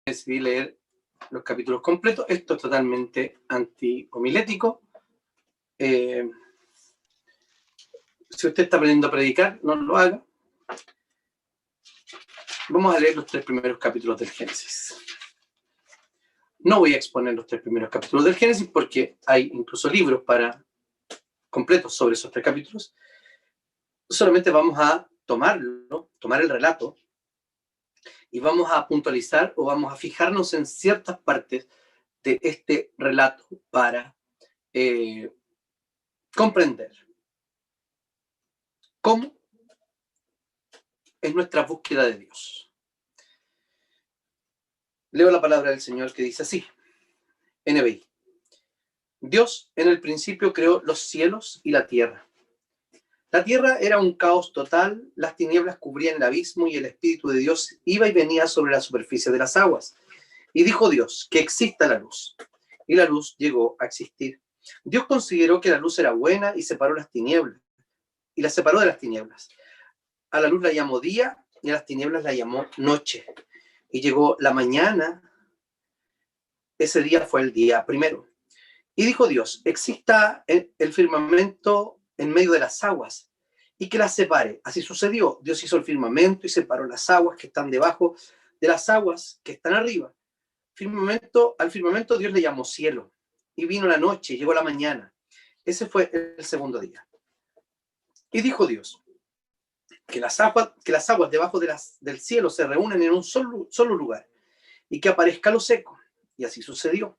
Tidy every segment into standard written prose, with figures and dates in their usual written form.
decidí leer los capítulos completos. Esto es totalmente anti-homilético. Si usted está aprendiendo a predicar, no lo haga. Vamos a leer los 3 primeros capítulos del Génesis. No voy a exponer los 3 primeros capítulos del Génesis porque hay incluso libros completos sobre esos 3 capítulos. Solamente vamos a tomar el relato, y vamos a puntualizar o vamos a fijarnos en ciertas partes de este relato para comprender cómo es nuestra búsqueda de Dios. Leo la palabra del Señor que dice así, NBI. Dios en el principio creó los cielos y la tierra. La tierra era un caos total, las tinieblas cubrían el abismo y el Espíritu de Dios iba y venía sobre la superficie de las aguas. Y dijo Dios, que exista la luz. Y la luz llegó a existir. Dios consideró que la luz era buena y separó las tinieblas. Y las separó de las tinieblas. A la luz la llamó día y a las tinieblas la llamó noche. Y llegó la mañana. Ese día fue el día primero. Y dijo Dios, exista el firmamento en medio de las aguas y que las separe. Así sucedió. Dios hizo el firmamento y separó las aguas que están debajo de las aguas que están arriba. Al firmamento Dios le llamó cielo. Y vino la noche, llegó la mañana. Ese fue el segundo día. Y dijo Dios, que las aguas debajo del cielo se reúnen en un solo lugar y que aparezca lo seco. Y así sucedió.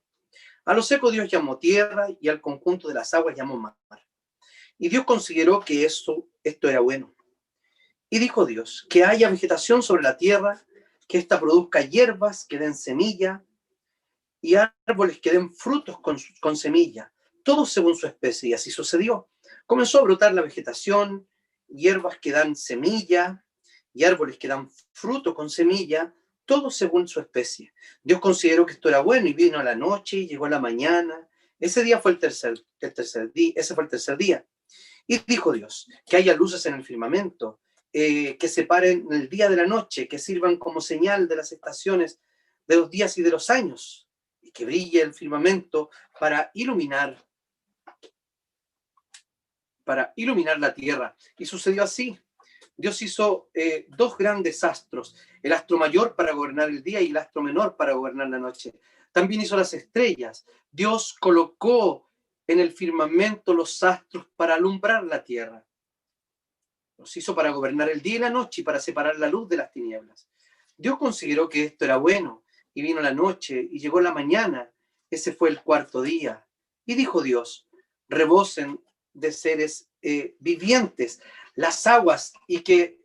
A lo seco Dios llamó tierra y al conjunto de las aguas llamó mar. Y Dios consideró que esto era bueno. Y dijo Dios, que haya vegetación sobre la tierra, que ésta produzca hierbas que den semilla y árboles que den frutos con semilla, todos según su especie. Y así sucedió. Comenzó a brotar la vegetación, hierbas que dan semilla y árboles que dan fruto con semilla, todos según su especie. Dios consideró que esto era bueno y vino la noche y llegó la mañana. Ese fue el tercer día. Y dijo Dios, que haya luces en el firmamento, que separen el día de la noche, que sirvan como señal de las estaciones, de los días y de los años, y que brille el firmamento para iluminar la tierra. Y sucedió así. Dios hizo 2 grandes astros, el astro mayor para gobernar el día y el astro menor para gobernar la noche. También hizo las estrellas. Dios colocó en el firmamento los astros para alumbrar la tierra. Los hizo para gobernar el día y la noche y para separar la luz de las tinieblas. Dios consideró que esto era bueno y vino la noche y llegó la mañana. Ese fue el 4º día. Y dijo Dios, rebosen de seres vivientes las aguas y que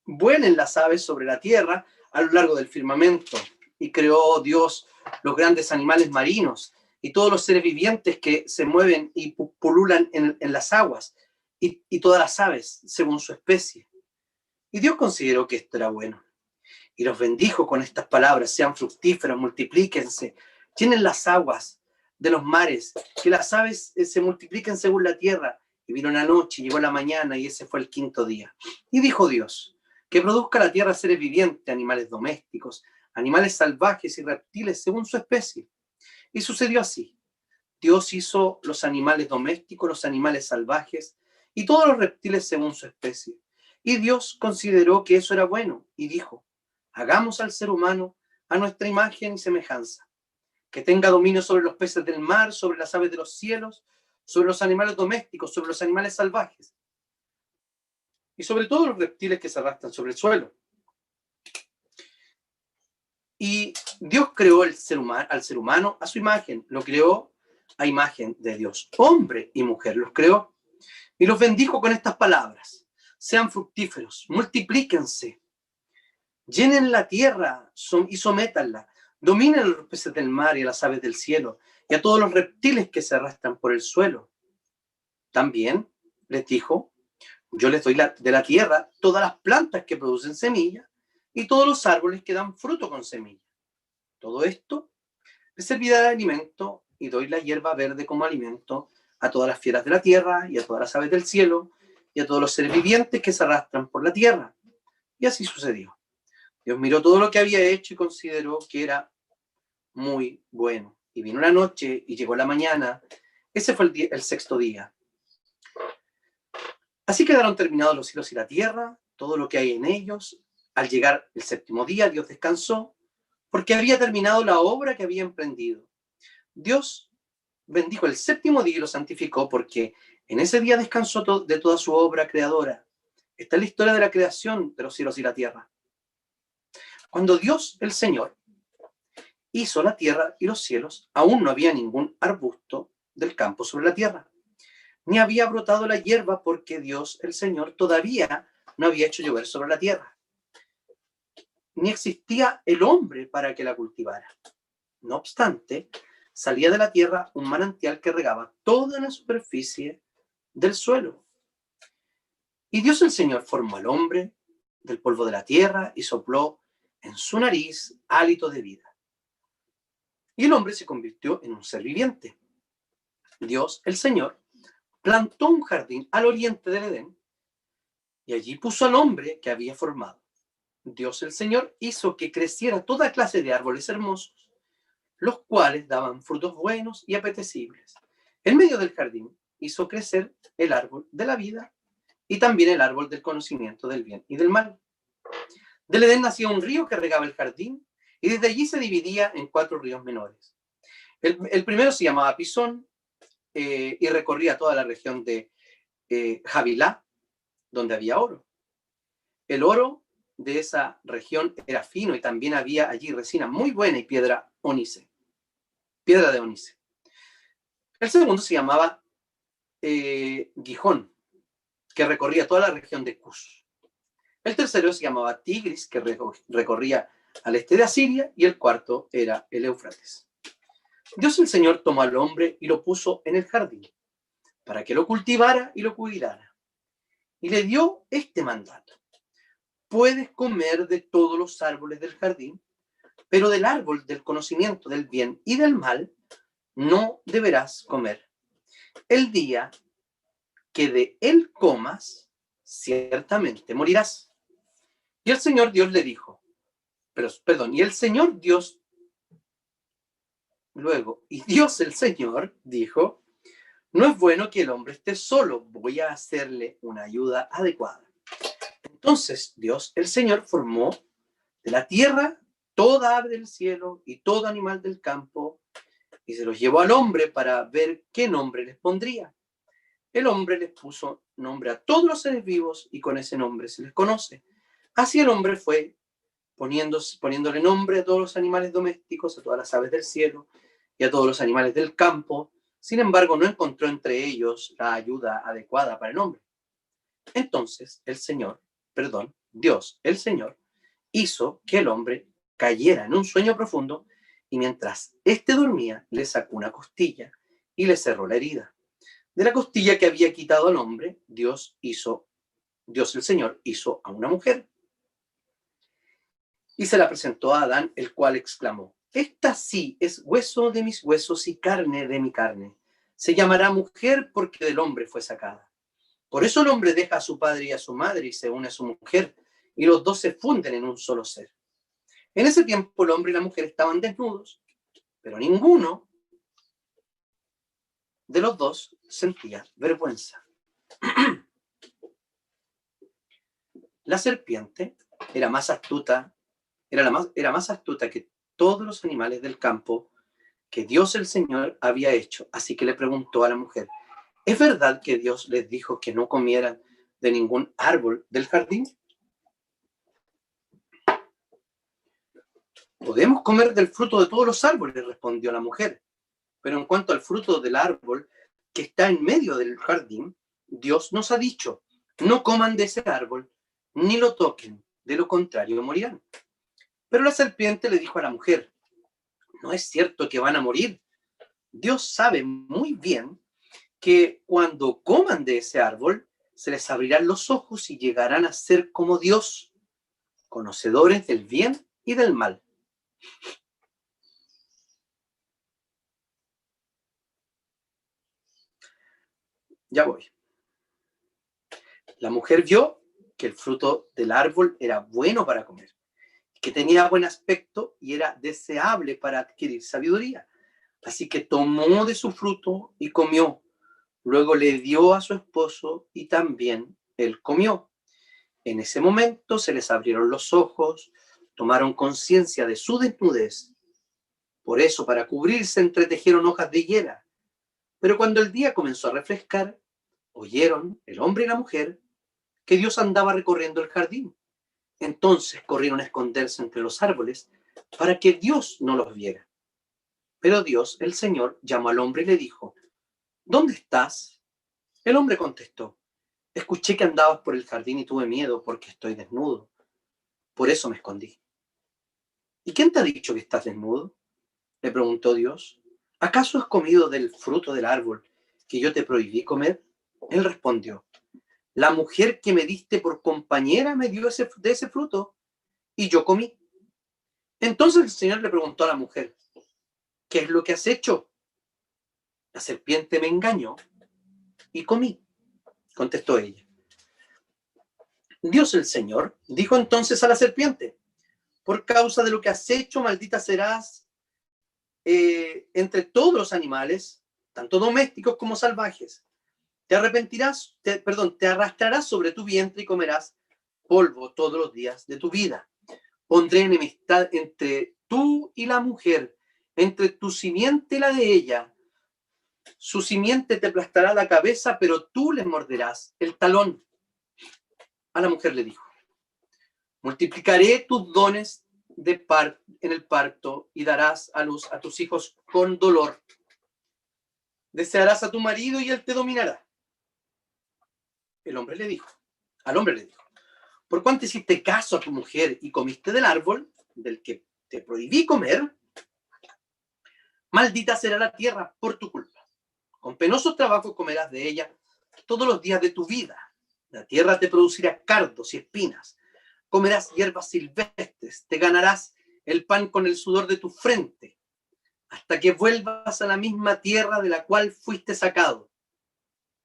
vuelen las aves sobre la tierra a lo largo del firmamento. Y creó Dios los grandes animales marinos y todos los seres vivientes que se mueven y pululan en las aguas y todas las aves según su especie. Y Dios consideró que esto era bueno. Y los bendijo con estas palabras, sean fructíferos, multiplíquense, llenen las aguas de los mares, que las aves se multipliquen según la tierra. Y vino la noche, llegó la mañana, y ese fue el 5º día. Y dijo Dios, que produzca la tierra seres vivientes, animales domésticos, animales salvajes y reptiles según su especie. Y sucedió así. Dios hizo los animales domésticos, los animales salvajes, y todos los reptiles según su especie. Y Dios consideró que eso era bueno, y dijo, hagamos al ser humano a nuestra imagen y semejanza, que tenga dominio sobre los peces del mar, sobre las aves de los cielos, sobre los animales domésticos, sobre los animales salvajes, y sobre todos los reptiles que se arrastran sobre el suelo. Y Dios creó al ser humano a su imagen, lo creó a imagen de Dios. Hombre y mujer los creó. Y los bendijo con estas palabras. Sean fructíferos, multiplíquense, llenen la tierra y sométanla, dominen a los peces del mar y a las aves del cielo, y a todos los reptiles que se arrastran por el suelo. También les dijo, yo les doy de la tierra todas las plantas que producen semilla, y todos los árboles que dan fruto con semilla. Todo esto les servirá de alimento, y doy la hierba verde como alimento a todas las fieras de la tierra, y a todas las aves del cielo, y a todos los seres vivientes que se arrastran por la tierra. Y así sucedió. Dios miró todo lo que había hecho y consideró que era muy bueno. Y vino la noche y llegó la mañana. Ese fue el sexto día. Así quedaron terminados los cielos y la tierra, todo lo que hay en ellos. Al llegar el séptimo día, Dios descansó, porque había terminado la obra que había emprendido. Dios bendijo el séptimo día y lo santificó, porque en ese día descansó de toda su obra creadora. Esta es la historia de la creación de los cielos y la tierra. Cuando Dios, el Señor, hizo la tierra y los cielos, aún no había ningún arbusto del campo sobre la tierra, ni había brotado la hierba, porque Dios, el Señor, todavía no había hecho llover sobre la tierra, ni existía el hombre para que la cultivara. No obstante, salía de la tierra un manantial que regaba toda la superficie del suelo. Y Dios, el Señor, formó al hombre del polvo de la tierra y sopló en su nariz hálito de vida. Y el hombre se convirtió en un ser viviente. Dios, el Señor, plantó un jardín al oriente del Edén y allí puso al hombre que había formado. Dios, el Señor, hizo que creciera toda clase de árboles hermosos, los cuales daban frutos buenos y apetecibles. En medio del jardín hizo crecer el árbol de la vida y también el árbol del conocimiento del bien y del mal. Del Edén nacía un río que regaba el jardín y desde allí se dividía en 4 ríos menores. El primero se llamaba Pisón y recorría toda la región de Havilá, donde había oro. El oro de esa región era fino y también había allí resina muy buena y piedra de ónice. El segundo se llamaba Gijón, que recorría toda la región de Cus. El tercero se llamaba Tigris, que recorría al este de Asiria, y el cuarto era el Éufrates. Dios el Señor tomó al hombre y lo puso en el jardín, para que lo cultivara y lo cuidara. Y le dio este mandato: puedes comer de todos los árboles del jardín, pero del árbol del conocimiento del bien y del mal no deberás comer. El día que de él comas, ciertamente morirás. Y el Señor Dios le dijo, y el Señor Dios, y Dios el Señor dijo, no es bueno que el hombre esté solo, voy a hacerle una ayuda adecuada. Entonces Dios el Señor formó de la tierra toda ave del cielo y todo animal del campo, y se los llevó al hombre para ver qué nombre les pondría. El hombre les puso nombre a todos los seres vivos y con ese nombre se les conoce. Así el hombre fue poniéndole nombre a todos los animales domésticos, a todas las aves del cielo y a todos los animales del campo. Sin embargo, no encontró entre ellos la ayuda adecuada para el hombre. Entonces Dios, el Señor, hizo que el hombre cayera en un sueño profundo y mientras éste dormía, le sacó una costilla y le cerró la herida. De la costilla que había quitado al hombre, Dios el Señor hizo a una mujer y se la presentó a Adán, el cual exclamó, esta sí es hueso de mis huesos y carne de mi carne. Se llamará mujer porque del hombre fue sacada. Por eso el hombre deja a su padre y a su madre y se une a su mujer, y los dos se funden en un solo ser. En ese tiempo el hombre y la mujer estaban desnudos, pero ninguno de los dos sentía vergüenza. La serpiente era más astuta que todos los animales del campo que Dios el Señor había hecho. Así que le preguntó a la mujer, ¿es verdad que Dios les dijo que no comieran de ningún árbol del jardín? Podemos comer del fruto de todos los árboles, respondió la mujer. Pero en cuanto al fruto del árbol que está en medio del jardín, Dios nos ha dicho, no coman de ese árbol, ni lo toquen, de lo contrario morirán. Pero la serpiente le dijo a la mujer, no es cierto que van a morir. Dios sabe muy bien que cuando coman de ese árbol, se les abrirán los ojos y llegarán a ser como Dios, conocedores del bien y del mal. Ya voy. La mujer vio que el fruto del árbol era bueno para comer, que tenía buen aspecto y era deseable para adquirir sabiduría. Así que tomó de su fruto y comió. Luego le dio a su esposo y también él comió. En ese momento se les abrieron los ojos, tomaron conciencia de su desnudez. Por eso, para cubrirse, entretejieron hojas de higuera. Pero cuando el día comenzó a refrescar, oyeron, el hombre y la mujer, que Dios andaba recorriendo el jardín. Entonces corrieron a esconderse entre los árboles para que Dios no los viera. Pero Dios, el Señor, llamó al hombre y le dijo: ¿Dónde estás? El hombre contestó: escuché que andabas por el jardín y tuve miedo porque estoy desnudo. Por eso me escondí. ¿Y quién te ha dicho que estás desnudo?, le preguntó Dios. ¿Acaso has comido del fruto del árbol que yo te prohibí comer? Él respondió: la mujer que me diste por compañera me dio de ese fruto y yo comí. Entonces el Señor le preguntó a la mujer: ¿qué es lo que has hecho? La serpiente me engañó y comí, contestó ella. Dios, el Señor, dijo entonces a la serpiente: por causa de lo que has hecho, maldita serás entre todos los animales, tanto domésticos como salvajes. Te arrastrarás sobre tu vientre y comerás polvo todos los días de tu vida. Pondré enemistad entre tú y la mujer, entre tu simiente y la de ella. Su simiente te aplastará la cabeza, pero tú le morderás el talón. A la mujer le dijo: multiplicaré tus dones en el parto y darás a luz a tus hijos con dolor. Desearás a tu marido y él te dominará. Al hombre le dijo: por cuanto hiciste caso a tu mujer y comiste del árbol del que te prohibí comer, maldita será la tierra por tu culpa. Con penosos trabajos comerás de ella todos los días de tu vida. La tierra te producirá cardos y espinas. Comerás hierbas silvestres. Te ganarás el pan con el sudor de tu frente, hasta que vuelvas a la misma tierra de la cual fuiste sacado.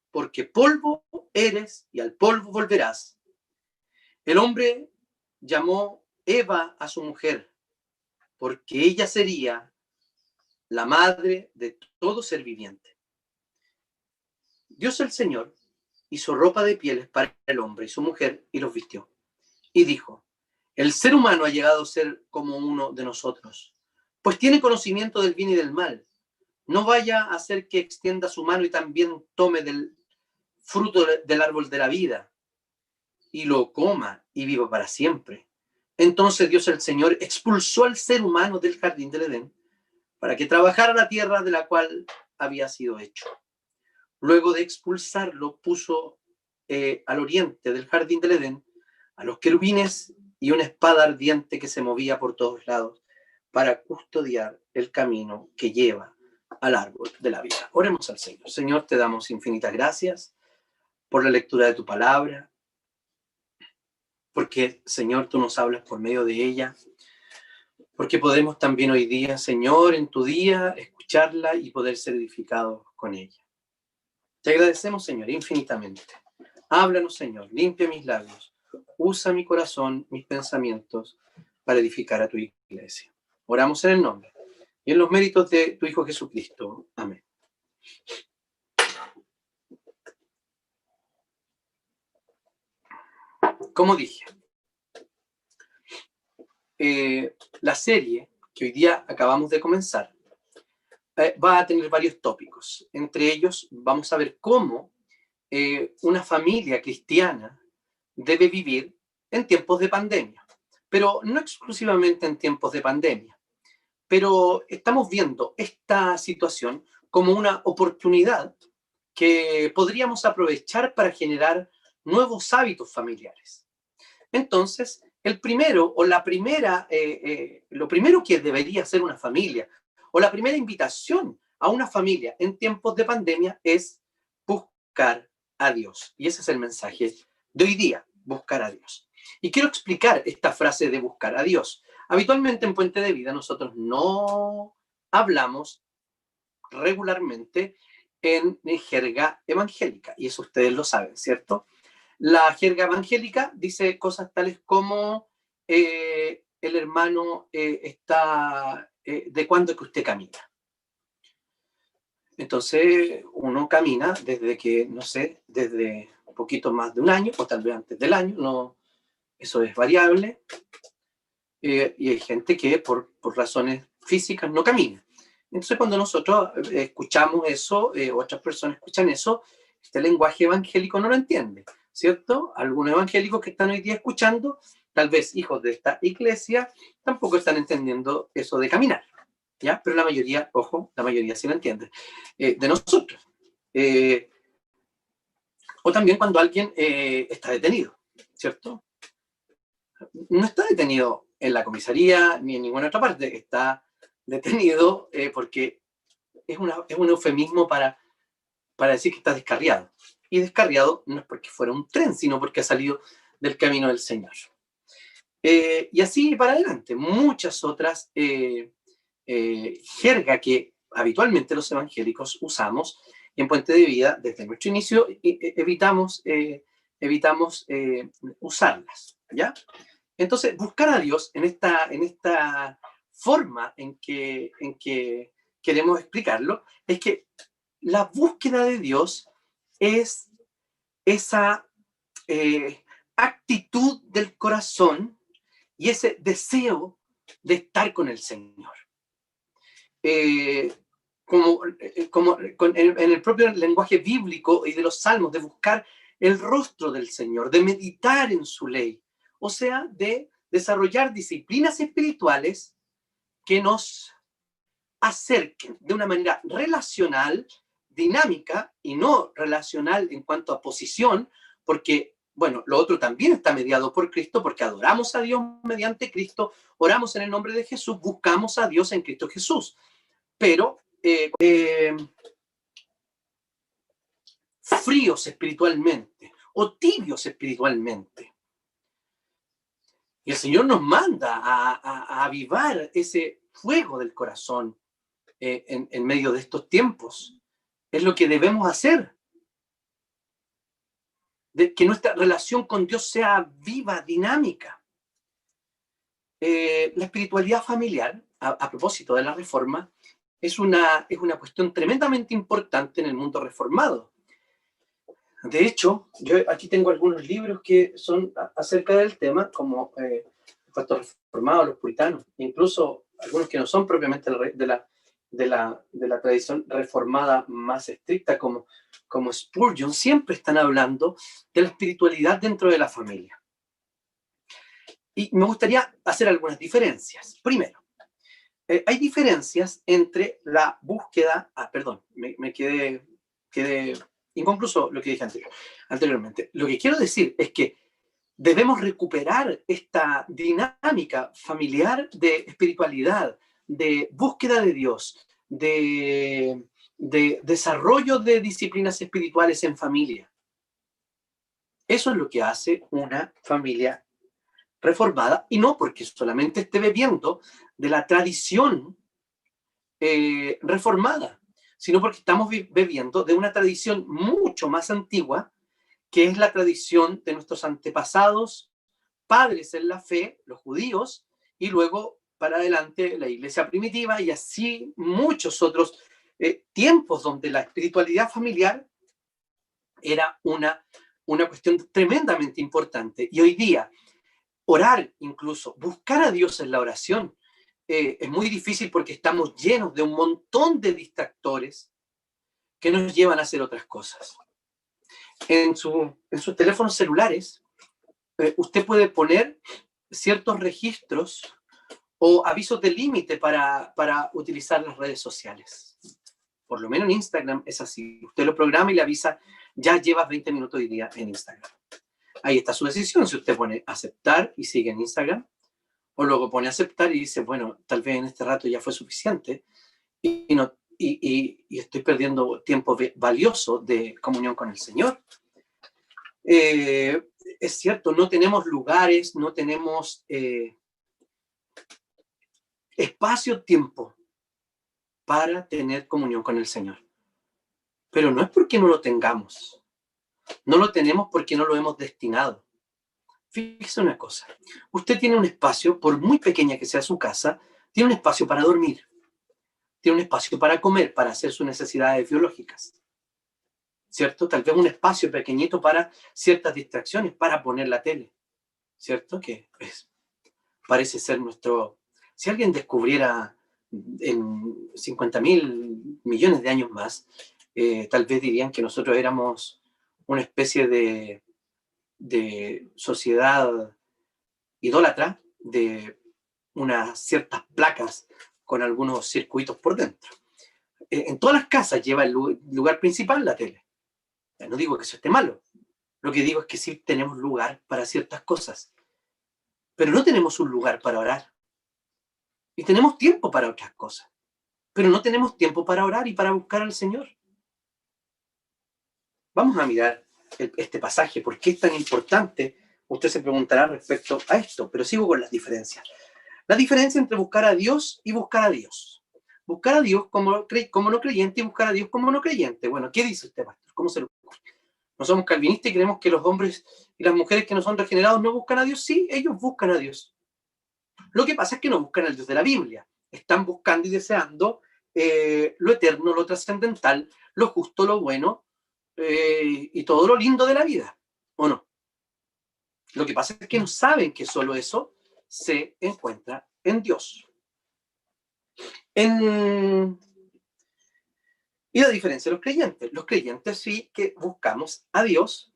Porque polvo eres y al polvo volverás. El hombre llamó Eva a su mujer, porque ella sería la madre de todo ser viviente. Dios, el Señor, hizo ropa de pieles para el hombre y su mujer y los vistió. Y dijo: el ser humano ha llegado a ser como uno de nosotros, pues tiene conocimiento del bien y del mal. No vaya a hacer que extienda su mano y también tome del fruto del árbol de la vida y lo coma y viva para siempre. Entonces Dios, el Señor, expulsó al ser humano del jardín del Edén para que trabajara la tierra de la cual había sido hecho. Luego de expulsarlo, puso al oriente del jardín del Edén a los querubines y una espada ardiente que se movía por todos lados para custodiar el camino que lleva al árbol de la vida. Oremos al Señor. Señor, te damos infinitas gracias por la lectura de tu palabra, porque, Señor, tú nos hablas por medio de ella, porque podemos también hoy día, Señor, en tu día, escucharla y poder ser edificados con ella. Te agradecemos, Señor, infinitamente. Háblanos, Señor, limpia mis labios, usa mi corazón, mis pensamientos, para edificar a tu iglesia. Oramos en el nombre y en los méritos de tu Hijo Jesucristo. Amén. Como dije, la serie que hoy día acabamos de comenzar va a tener varios tópicos. Entre ellos vamos a ver cómo una familia cristiana debe vivir en tiempos de pandemia, pero no exclusivamente en tiempos de pandemia. Pero estamos viendo esta situación como una oportunidad que podríamos aprovechar para generar nuevos hábitos familiares. Entonces, lo primero que debería hacer una familia, o la primera invitación a una familia en tiempos de pandemia, es buscar a Dios. Y ese es el mensaje de hoy día, buscar a Dios. Y quiero explicar esta frase de buscar a Dios. Habitualmente en Puente de Vida nosotros no hablamos regularmente en jerga evangélica, y eso ustedes lo saben, ¿cierto? La jerga evangélica dice cosas tales como el hermano está de cuándo que usted camina. Entonces uno camina desde que, no sé, desde un poquito más de un año o tal vez antes del año, no, eso es variable. Y hay gente que por razones físicas no camina. Entonces cuando nosotros escuchamos eso, otras personas escuchan eso, este lenguaje evangélico no lo entiende, ¿cierto? Algunos evangélicos que están hoy día escuchando, tal vez hijos de esta iglesia, tampoco están entendiendo eso de caminar, ¿ya? Pero la mayoría, ojo, la mayoría sí lo entiende, de nosotros. O también cuando alguien está detenido, ¿cierto? No está detenido en la comisaría ni en ninguna otra parte, está detenido porque es un eufemismo para decir que está descarriado. Y descarriado no es porque fuera un tren, sino porque ha salido del camino del Señor. Y así para adelante, muchas otras jerga que habitualmente los evangélicos usamos en Puente de Vida desde nuestro inicio, evitamos usarlas, ¿ya? Entonces, buscar a Dios en esta forma en que queremos explicarlo, es que la búsqueda de Dios es esa actitud del corazón y ese deseo de estar con el Señor. En el propio lenguaje bíblico y de los salmos, de buscar el rostro del Señor, de meditar en su ley, o sea, de desarrollar disciplinas espirituales que nos acerquen de una manera relacional, dinámica y no relacional en cuanto a posición, porque, bueno, lo otro también está mediado por Cristo, porque adoramos a Dios mediante Cristo, oramos en el nombre de Jesús, buscamos a Dios en Cristo Jesús. Pero fríos espiritualmente o tibios espiritualmente. Y el Señor nos manda a avivar ese fuego del corazón en medio de estos tiempos. Es lo que debemos hacer. De que nuestra relación con Dios sea viva, dinámica. La espiritualidad familiar, a propósito de la reforma, es una cuestión tremendamente importante en el mundo reformado. De hecho, yo aquí tengo algunos libros que son acerca del tema, como el Pacto Reformado, los puritanos, incluso algunos que no son propiamente de la tradición reformada más estricta, como Spurgeon, siempre están hablando de la espiritualidad dentro de la familia. Y me gustaría hacer algunas diferencias. Primero, hay diferencias entre la búsqueda... perdón, me quedé inconcluso lo que dije anteriormente. Lo que quiero decir es que debemos recuperar esta dinámica familiar de espiritualidad, de búsqueda de Dios, de desarrollo de disciplinas espirituales en familia. Eso es lo que hace una familia reformada, y no porque solamente esté bebiendo de la tradición reformada, sino porque estamos bebiendo de una tradición mucho más antigua, que es la tradición de nuestros antepasados, padres en la fe, los judíos, y luego para adelante la iglesia primitiva, y así muchos otros tiempos donde la espiritualidad familiar era una cuestión tremendamente importante. Y hoy día, orar incluso, buscar a Dios en la oración, es muy difícil porque estamos llenos de un montón de distractores que nos llevan a hacer otras cosas. En sus teléfonos celulares, usted puede poner ciertos registros o avisos de límite para utilizar las redes sociales. Por lo menos en Instagram es así. Usted lo programa y le avisa, ya llevas 20 minutos hoy día en Instagram. Ahí está su decisión. Si usted pone aceptar y sigue en Instagram, o luego pone aceptar y dice, bueno, tal vez en este rato ya fue suficiente y estoy perdiendo tiempo valioso de comunión con el Señor. Es cierto, no tenemos lugares, no tenemos espacio-tiempo para tener comunión con el Señor. Pero no es porque no lo tengamos, No lo tenemos porque no lo hemos destinado. Fíjese una cosa. Usted tiene un espacio, por muy pequeña que sea su casa, tiene un espacio para dormir, tiene un espacio para comer, para hacer sus necesidades biológicas, ¿cierto? Tal vez un espacio pequeñito para ciertas distracciones, para poner la tele, ¿cierto? Que parece ser nuestro... Si alguien descubriera en 50.000 millones de años más, tal vez dirían que nosotros éramos una especie de sociedad idólatra, de unas ciertas placas con algunos circuitos por dentro. En todas las casas lleva el lugar principal la tele. No digo que eso esté malo. Lo que digo es que sí tenemos lugar para ciertas cosas, pero no tenemos un lugar para orar. Y tenemos tiempo para otras cosas, pero no tenemos tiempo para orar y para buscar al Señor. Vamos a mirar este pasaje, ¿por qué es tan importante? Usted se preguntará respecto a esto, pero sigo con las diferencias. La diferencia entre buscar a Dios y buscar a Dios. Buscar a Dios como no creyente y buscar a Dios como no creyente. Bueno, ¿qué dice usted, pastor? ¿Cómo se lo ocurre? ¿No somos calvinistas y creemos que los hombres y las mujeres que no son regenerados no buscan a Dios? Sí, ellos buscan a Dios. Lo que pasa es que no buscan al Dios de la Biblia. Están buscando y deseando lo eterno, lo trascendental, lo justo, lo bueno y todo lo lindo de la vida. ¿O no? Lo que pasa es que no saben que solo eso se encuentra en Dios. Y la diferencia de los creyentes sí que buscamos a Dios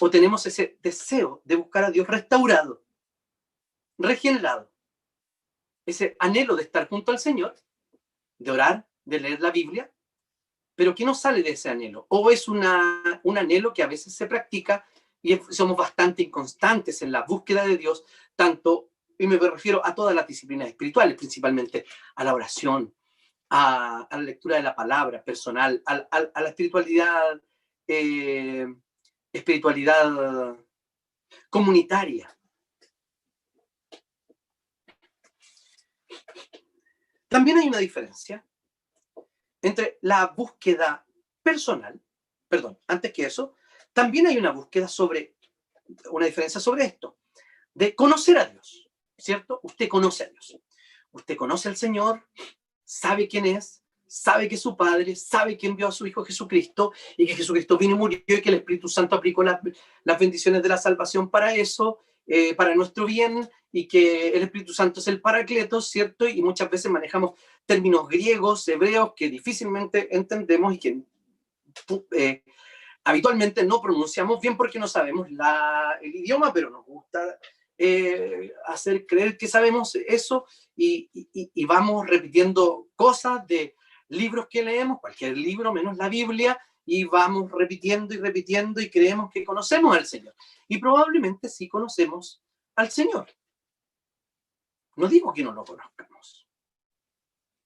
o tenemos ese deseo de buscar a Dios restaurado, regenerado, ese anhelo de estar junto al Señor, de orar, de leer la Biblia, pero que no sale de ese anhelo. O es un anhelo que a veces se practica y somos bastante inconstantes en la búsqueda de Dios, tanto, y me refiero a todas las disciplinas espirituales, principalmente a la oración, a la lectura de la palabra personal, a la espiritualidad, espiritualidad comunitaria. También hay una diferencia entre la búsqueda personal, perdón, antes que eso, también hay una diferencia sobre esto, de conocer a Dios, ¿cierto? Usted conoce a Dios, usted conoce al Señor, sabe quién es, sabe que es su Padre, sabe que envió a su Hijo Jesucristo y que Jesucristo vino y murió y que el Espíritu Santo aplicó las bendiciones de la salvación para eso, para nuestro bien, y que el Espíritu Santo es el Paracletos, ¿cierto? Y muchas veces manejamos términos griegos, hebreos, que difícilmente entendemos y que habitualmente no pronunciamos bien porque no sabemos el idioma, pero nos gusta hacer creer que sabemos eso y vamos repitiendo cosas de libros que leemos, cualquier libro menos la Biblia, y vamos repitiendo y repitiendo y creemos que conocemos al Señor. Y probablemente sí conocemos al Señor. No digo que no lo conozcamos.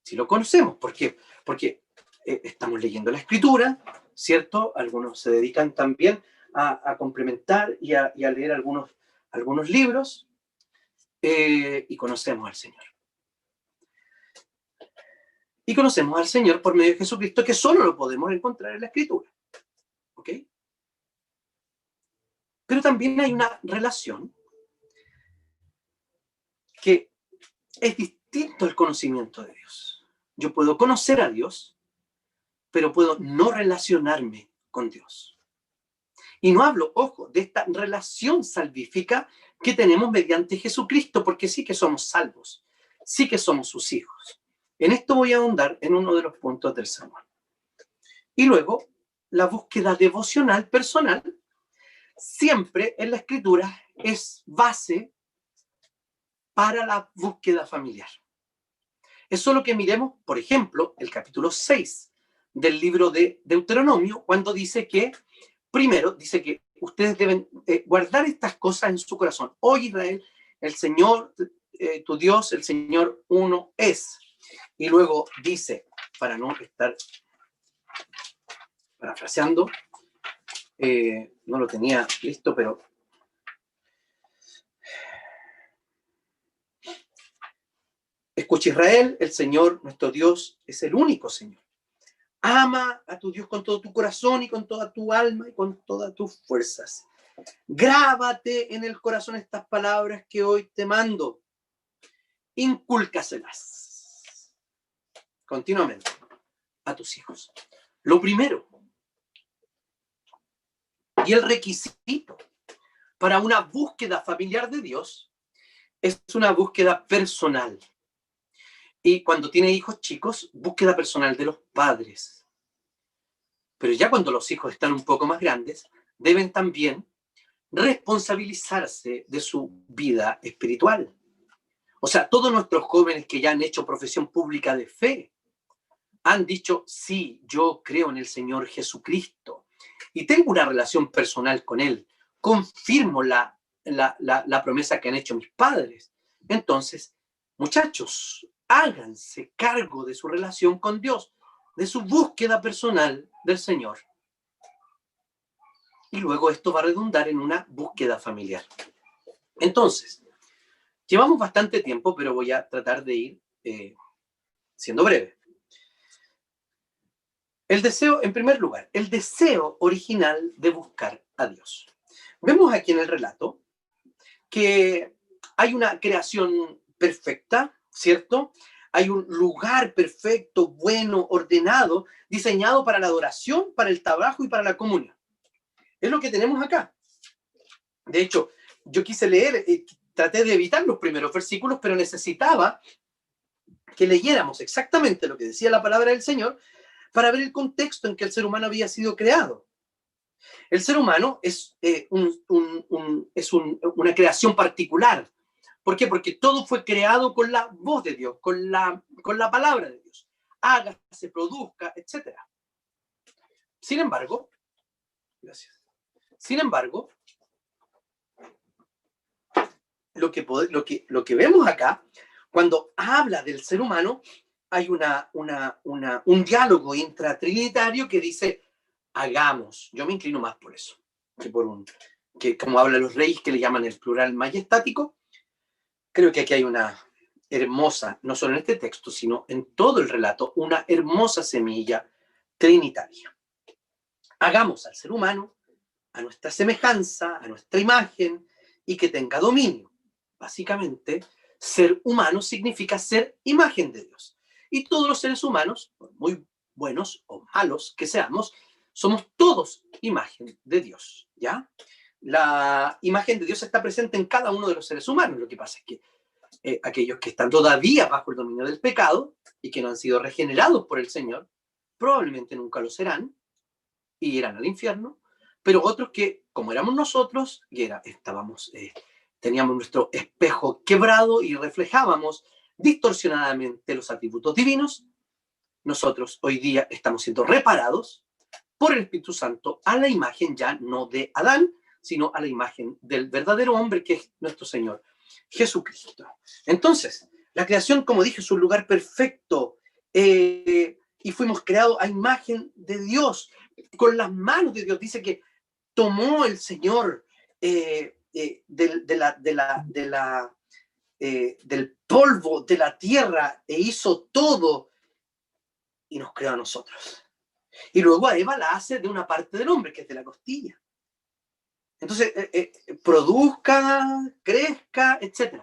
Sí lo conocemos. ¿Por qué? Porque estamos leyendo la Escritura, ¿cierto? Algunos se dedican también a complementar y a leer algunos libros y conocemos al Señor. Y conocemos al Señor por medio de Jesucristo, que solo lo podemos encontrar en la Escritura. ¿Ok? Pero también hay una relación que es distinto al conocimiento de Dios. Yo puedo conocer a Dios, pero puedo no relacionarme con Dios. Y no hablo, ojo, de esta relación salvífica que tenemos mediante Jesucristo, porque sí que somos salvos, sí que somos sus hijos. En esto voy a ahondar en uno de los puntos del sermón. Y luego, la búsqueda devocional personal, siempre en la Escritura es base para la búsqueda familiar. Es solo que miremos, por ejemplo, el capítulo 6 del libro de Deuteronomio, cuando dice que, primero, dice que ustedes deben guardar estas cosas en su corazón. Oh Israel, el Señor, tu Dios, el Señor uno es. Y luego dice, para no estar parafraseando, no lo tenía listo, pero escucha Israel, el Señor, nuestro Dios, es el único Señor. Ama a tu Dios con todo tu corazón y con toda tu alma y con todas tus fuerzas. Grábate en el corazón estas palabras que hoy te mando. Incúlcaselas continuamente a tus hijos. Lo primero y el requisito para una búsqueda familiar de Dios es una búsqueda personal. Y cuando tiene hijos chicos, búsqueda personal de los padres. Pero ya cuando los hijos están un poco más grandes, deben también responsabilizarse de su vida espiritual. O sea, todos nuestros jóvenes que ya han hecho profesión pública de fe han dicho, sí, yo creo en el Señor Jesucristo y tengo una relación personal con Él. Confirmo la promesa que han hecho mis padres. Entonces, muchachos, háganse cargo de su relación con Dios, de su búsqueda personal del Señor. Y luego esto va a redundar en una búsqueda familiar. Entonces, llevamos bastante tiempo, pero voy a tratar de ir siendo breve. El deseo, en primer lugar, el deseo original de buscar a Dios. Vemos aquí en el relato que hay una creación perfecta, ¿cierto? Hay un lugar perfecto, bueno, ordenado, diseñado para la adoración, para el trabajo y para la comunión. Es lo que tenemos acá. De hecho, yo quise leer, traté de evitar los primeros versículos, pero necesitaba que leyéramos exactamente lo que decía la palabra del Señor para ver el contexto en que el ser humano había sido creado. El ser humano es, una creación particular. ¿Por qué? Porque todo fue creado con la voz de Dios, con la palabra de Dios. Hágase, produzca, etc. Sin embargo, gracias. Sin embargo, lo que vemos acá, cuando habla del ser humano, hay un diálogo intratrinitario que dice, hagamos. Yo me inclino más por eso, que como hablan los reyes, que le llaman el plural majestático. Creo que aquí hay una hermosa, no solo en este texto, sino en todo el relato, una hermosa semilla trinitaria. Hagamos al ser humano a nuestra semejanza, a nuestra imagen, y que tenga dominio. Básicamente, ser humano significa ser imagen de Dios. Y todos los seres humanos, por muy buenos o malos que seamos, somos todos imagen de Dios, ¿ya? La imagen de Dios está presente en cada uno de los seres humanos. Lo que pasa es que aquellos que están todavía bajo el dominio del pecado y que no han sido regenerados por el Señor, probablemente nunca lo serán y irán al infierno, pero otros que, como éramos nosotros, teníamos nuestro espejo quebrado y reflejábamos distorsionadamente los atributos divinos, nosotros hoy día estamos siendo reparados por el Espíritu Santo a la imagen ya no de Adán, sino a la imagen del verdadero hombre que es nuestro Señor Jesucristo. Entonces, la creación, como dije, es un lugar perfecto y fuimos creados a imagen de Dios, con las manos de Dios. Dice que tomó el Señor del polvo de la tierra e hizo todo y nos creó a nosotros. Y luego a Eva la hace de una parte del hombre, que es de la costilla. Entonces, produzca, crezca, etc.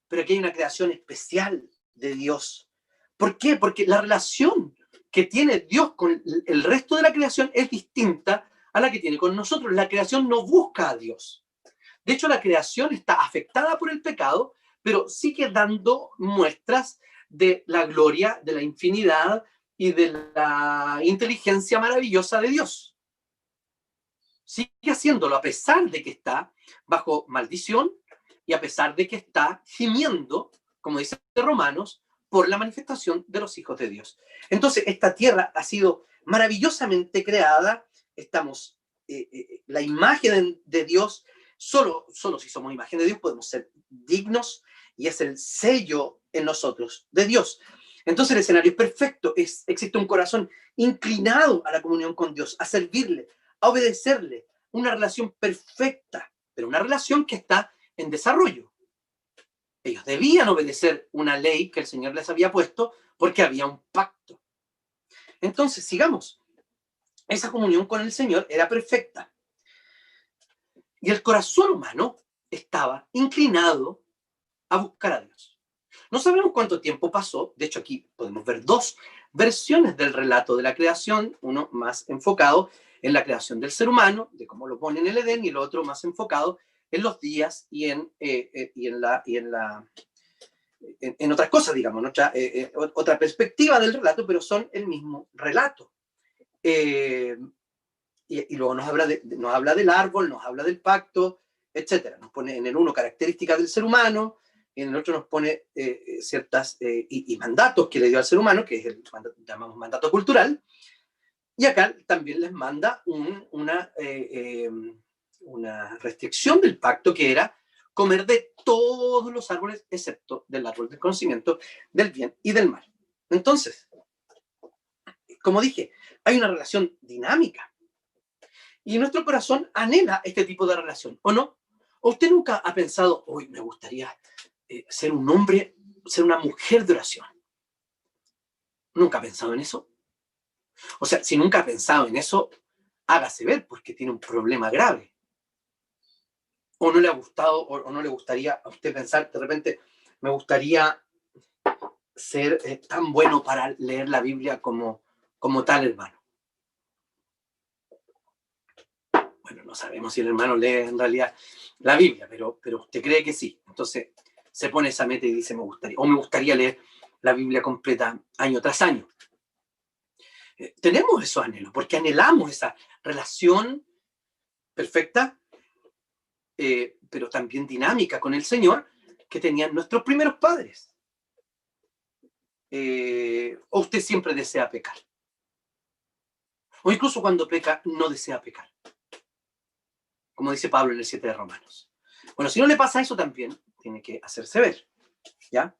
Pero aquí hay una creación especial de Dios. ¿Por qué? Porque la relación que tiene Dios con el resto de la creación es distinta a la que tiene con nosotros. La creación no busca a Dios. De hecho, la creación está afectada por el pecado, pero sigue dando muestras de la gloria, de la infinidad y de la inteligencia maravillosa de Dios. Sigue haciéndolo a pesar de que está bajo maldición y a pesar de que está gimiendo, como dice Romanos, por la manifestación de los hijos de Dios. Entonces, esta tierra ha sido maravillosamente creada. Estamos, la imagen de Dios, solo si somos imagen de Dios podemos ser dignos y es el sello en nosotros de Dios. Entonces el escenario es perfecto, existe un corazón inclinado a la comunión con Dios, a servirle, a obedecerle, una relación perfecta, pero una relación que está en desarrollo. Ellos debían obedecer una ley que el Señor les había puesto porque había un pacto. Entonces, sigamos. Esa comunión con el Señor era perfecta. Y el corazón humano estaba inclinado a buscar a Dios. No sabemos cuánto tiempo pasó. De hecho, aquí podemos ver dos versiones del relato de la creación. Uno más enfocado en la creación del ser humano, de cómo lo pone en el Edén, y el otro más enfocado en los días y en otras cosas, digamos, otra perspectiva del relato, pero son el mismo relato. Y luego nos habla del árbol, nos habla del pacto, etc. Nos pone en el uno características del ser humano, y en el otro nos pone ciertas y mandatos que le dio al ser humano, que es el llamamos mandato cultural, y acá también les manda una restricción del pacto, que era comer de todos los árboles excepto del árbol del conocimiento del bien y del mal. Entonces, como dije, hay una relación dinámica. Y nuestro corazón anhela este tipo de relación, ¿o no? ¿O usted nunca ha pensado, hoy me gustaría ser un hombre, ser una mujer de oración? ¿Nunca ha pensado en eso? O sea, si nunca ha pensado en eso, hágase ver, porque tiene un problema grave. ¿O no le ha gustado, o no le gustaría a usted pensar, de repente, me gustaría ser tan bueno para leer la Biblia como tal hermano? Bueno, no sabemos si el hermano lee en realidad la Biblia, pero usted cree que sí. Entonces se pone esa meta y dice, me gustaría leer la Biblia completa año tras año. Tenemos esos anhelos, porque anhelamos esa relación perfecta, pero también dinámica con el Señor, que tenían nuestros primeros padres. ¿O usted siempre desea pecar? O incluso cuando peca, no desea pecar, como dice Pablo en el 7 de Romanos. Bueno, si no le pasa eso también, tiene que hacerse ver, ¿ya?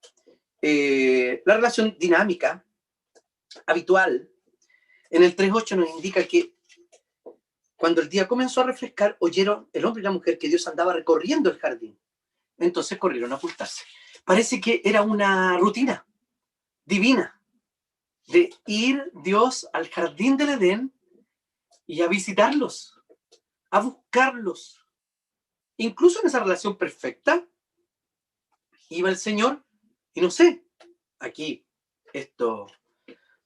La relación dinámica, habitual, en el 3.8 nos indica que cuando el día comenzó a refrescar, oyeron el hombre y la mujer que Dios andaba recorriendo el jardín. Entonces corrieron a ocultarse. Parece que era una rutina divina de ir Dios al jardín del Edén y a visitarlos, a buscarlos. Incluso en esa relación perfecta, iba el Señor, y no sé, aquí esto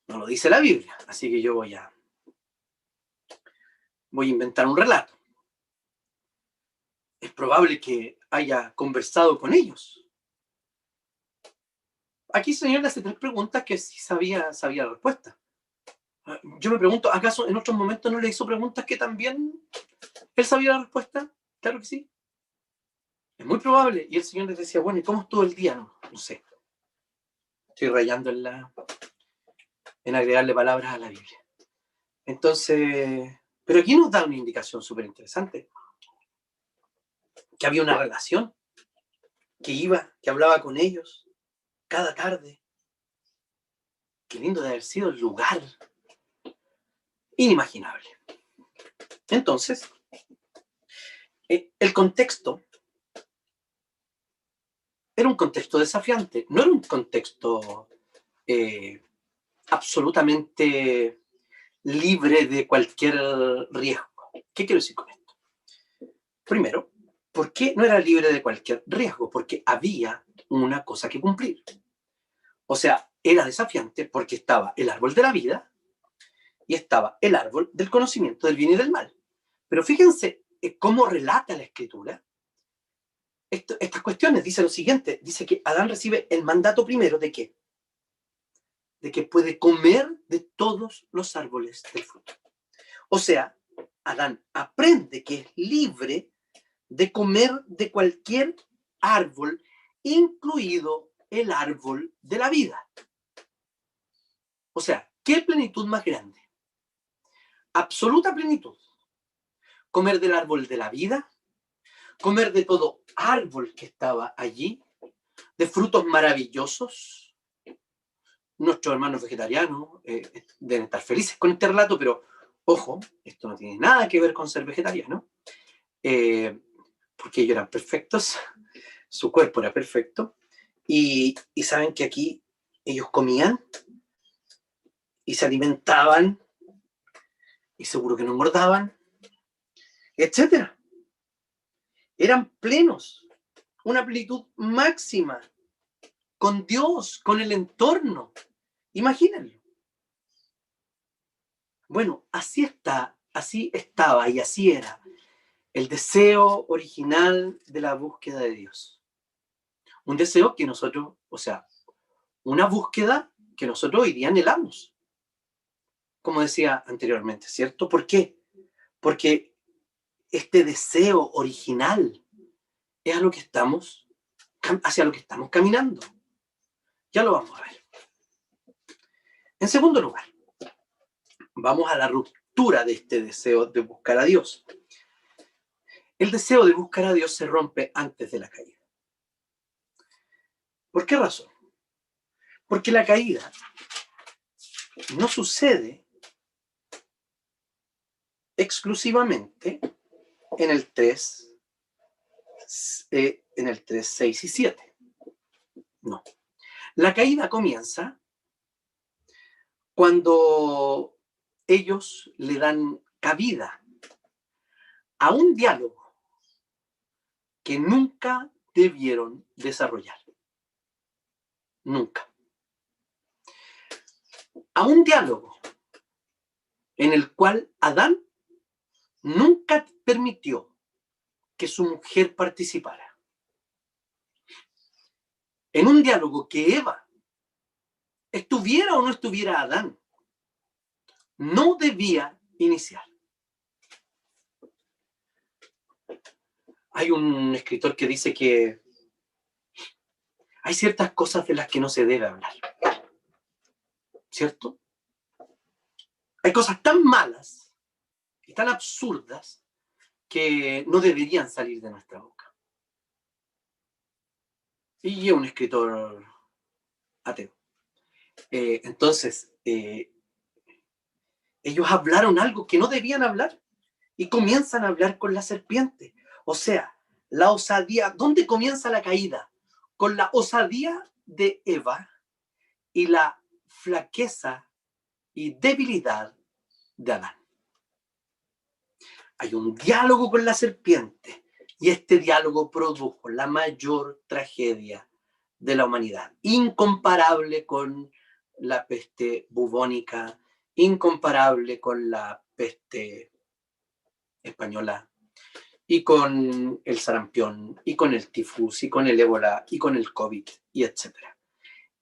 no lo dice la Biblia, así que yo voy a inventar un relato. Es probable que haya conversado con ellos. Aquí el Señor le hace 3 preguntas que sí sabía la respuesta. Yo me pregunto, ¿acaso en otros momentos no le hizo preguntas que también él sabía la respuesta? Claro que sí. Es muy probable. Y el Señor les decía, bueno, ¿y cómo estuvo el día? No sé. Estoy rayando en agregarle palabras a la Biblia. Entonces, pero aquí nos da una indicación súper interesante. Que había una relación, que hablaba con ellos cada tarde. Qué lindo de haber sido el lugar. Inimaginable. Entonces, el contexto era un contexto desafiante, no era un contexto absolutamente libre de cualquier riesgo. ¿Qué quiero decir con esto? Primero, ¿por qué no era libre de cualquier riesgo? Porque había una cosa que cumplir. O sea, era desafiante porque estaba el árbol de la vida y estaba el árbol del conocimiento del bien y del mal. Pero fíjense cómo relata la Escritura estas cuestiones. Dice lo siguiente, dice que Adán recibe el mandato primero ¿de qué? De que puede comer de todos los árboles del fruto. O sea, Adán aprende que es libre de comer de cualquier árbol, incluido el árbol de la vida. O sea, ¿qué plenitud más grande? Absoluta plenitud. Comer del árbol de la vida, comer de todo árbol que estaba allí, de frutos maravillosos. Nuestros hermanos vegetarianos deben estar felices con este relato, pero ojo, esto no tiene nada que ver con ser vegetariano, porque ellos eran perfectos, su cuerpo era perfecto, y saben que aquí ellos comían y se alimentaban, y seguro que no engordaban, etcétera. Eran plenos, una plenitud máxima, con Dios, con el entorno. Imagínenlo. Bueno, así estaba y así era el deseo original de la búsqueda de Dios. Un deseo que nosotros, o sea, una búsqueda que nosotros hoy día anhelamos. Como decía anteriormente, ¿cierto? ¿Por qué? Porque este deseo original es hacia lo que estamos caminando. Ya lo vamos a ver. En segundo lugar, vamos a la ruptura de este deseo de buscar a Dios. El deseo de buscar a Dios se rompe antes de la caída. ¿Por qué razón? Porque la caída no sucede exclusivamente en el 3, 6 y 7. No. La caída comienza cuando ellos le dan cabida a un diálogo que nunca debieron desarrollar. Nunca. A un diálogo en el cual Adán nunca permitió que su mujer participara. En un diálogo que Eva, estuviera o no estuviera Adán, no debía iniciar. Hay un escritor que dice que hay ciertas cosas de las que no se debe hablar. ¿Cierto? Hay cosas tan malas y tan absurdas que no deberían salir de nuestra boca. Y es un escritor ateo. Entonces, ellos hablaron algo que no debían hablar y comienzan a hablar con la serpiente. O sea, la osadía. ¿Dónde comienza la caída? Con la osadía de Eva y la flaqueza y debilidad de Adán. Hay un diálogo con la serpiente y este diálogo produjo la mayor tragedia de la humanidad, incomparable con la peste bubónica, incomparable con la peste española, y con el sarampión, y con el tifus, y con el ébola, y con el COVID, y etcétera.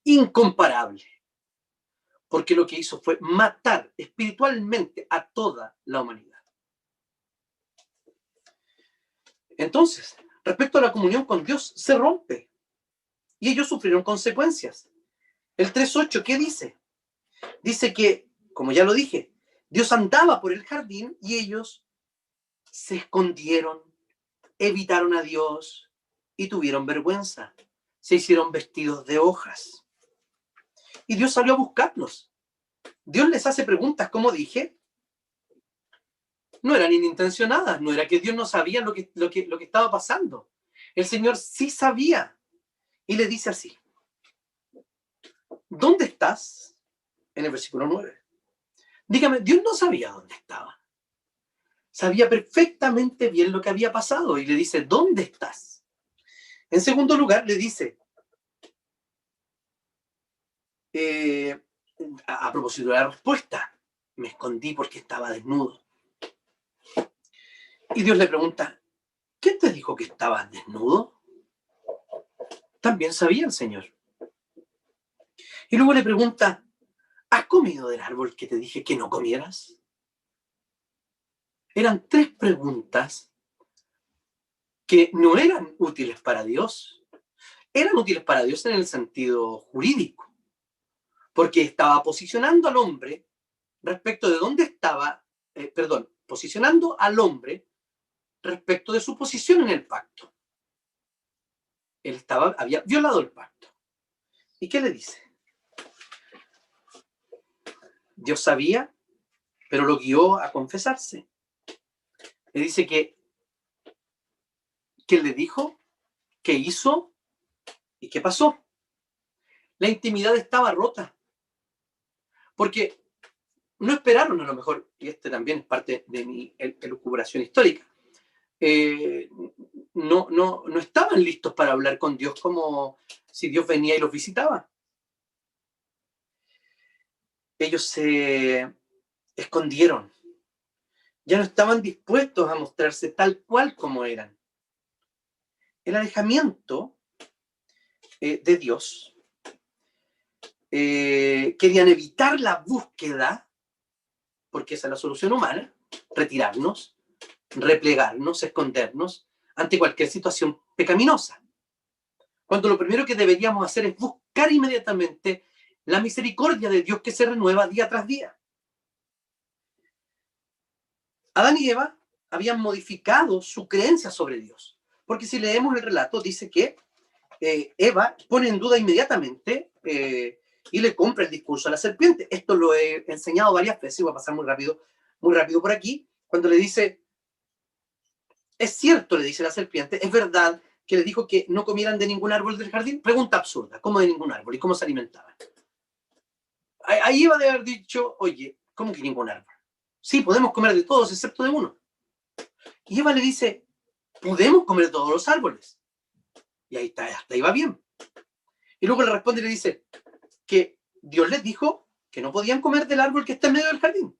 Incomparable, porque lo que hizo fue matar espiritualmente a toda la humanidad. Entonces, respecto a la comunión con Dios, se rompe, y ellos sufrieron consecuencias. El 3.8, ¿qué dice? Dice que, como ya lo dije, Dios andaba por el jardín y ellos se escondieron, evitaron a Dios y tuvieron vergüenza. Se hicieron vestidos de hojas. Y Dios salió a buscarlos. Dios les hace preguntas, como dije. No eran inintencionadas, no era que Dios no sabía lo que estaba pasando. El Señor sí sabía. Y le dice así: ¿dónde estás? En el versículo 9. Dígame, Dios no sabía dónde estaba. Sabía perfectamente bien lo que había pasado y le dice, ¿dónde estás? En segundo lugar, le dice, a propósito de la respuesta, me escondí porque estaba desnudo. Y Dios le pregunta, ¿quién te dijo que estabas desnudo? También sabía el Señor. Y luego le pregunta, ¿has comido del árbol que te dije que no comieras? Eran 3 preguntas que no eran útiles para Dios. Eran útiles para Dios en el sentido jurídico, porque estaba posicionando al hombre respecto de dónde estaba, posicionando al hombre respecto de su posición en el pacto. Él había violado el pacto. ¿Y qué le dice? Dios sabía, pero lo guió a confesarse. Le dice que le dijo, qué hizo y qué pasó. La intimidad estaba rota. Porque no esperaron a lo mejor, y este también es parte de mi elucubración histórica, no estaban listos para hablar con Dios como si Dios venía y los visitaba. Ellos se escondieron, ya no estaban dispuestos a mostrarse tal cual como eran. El alejamiento de Dios, querían evitar la búsqueda, porque esa es la solución humana, retirarnos, replegarnos, escondernos ante cualquier situación pecaminosa. Cuando lo primero que deberíamos hacer es buscar inmediatamente la misericordia de Dios que se renueva día tras día. Adán y Eva habían modificado su creencia sobre Dios, porque si leemos el relato dice que Eva pone en duda inmediatamente y le compra el discurso a la serpiente. Esto lo he enseñado varias veces, voy a pasar muy rápido por aquí, cuando le dice, es cierto, le dice la serpiente, es verdad que le dijo que no comieran de ningún árbol del jardín. Pregunta absurda, ¿cómo de ningún árbol? ¿Y cómo se alimentaban? Ahí Eva debe haber dicho, oye, ¿cómo que ningún árbol? Sí, podemos comer de todos excepto de uno. Y Eva le dice, podemos comer de todos los árboles. Y ahí está, hasta ahí va bien. Y luego le responde y le dice que Dios les dijo que no podían comer del árbol que está en medio del jardín.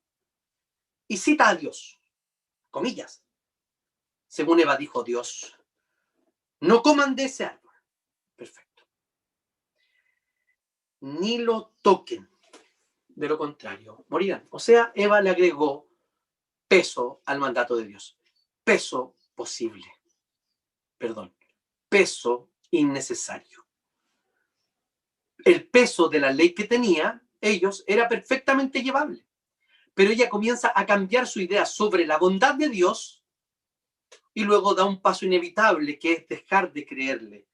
Y cita a Dios, comillas. Según Eva dijo Dios, no coman de ese árbol. Perfecto. Ni lo toquen. De lo contrario, morirán. O sea, Eva le agregó peso al mandato de Dios. Peso posible. Perdón. Peso innecesario. El peso de la ley que tenía ellos era perfectamente llevable. Pero ella comienza a cambiar su idea sobre la bondad de Dios y luego da un paso inevitable, que es dejar de creerle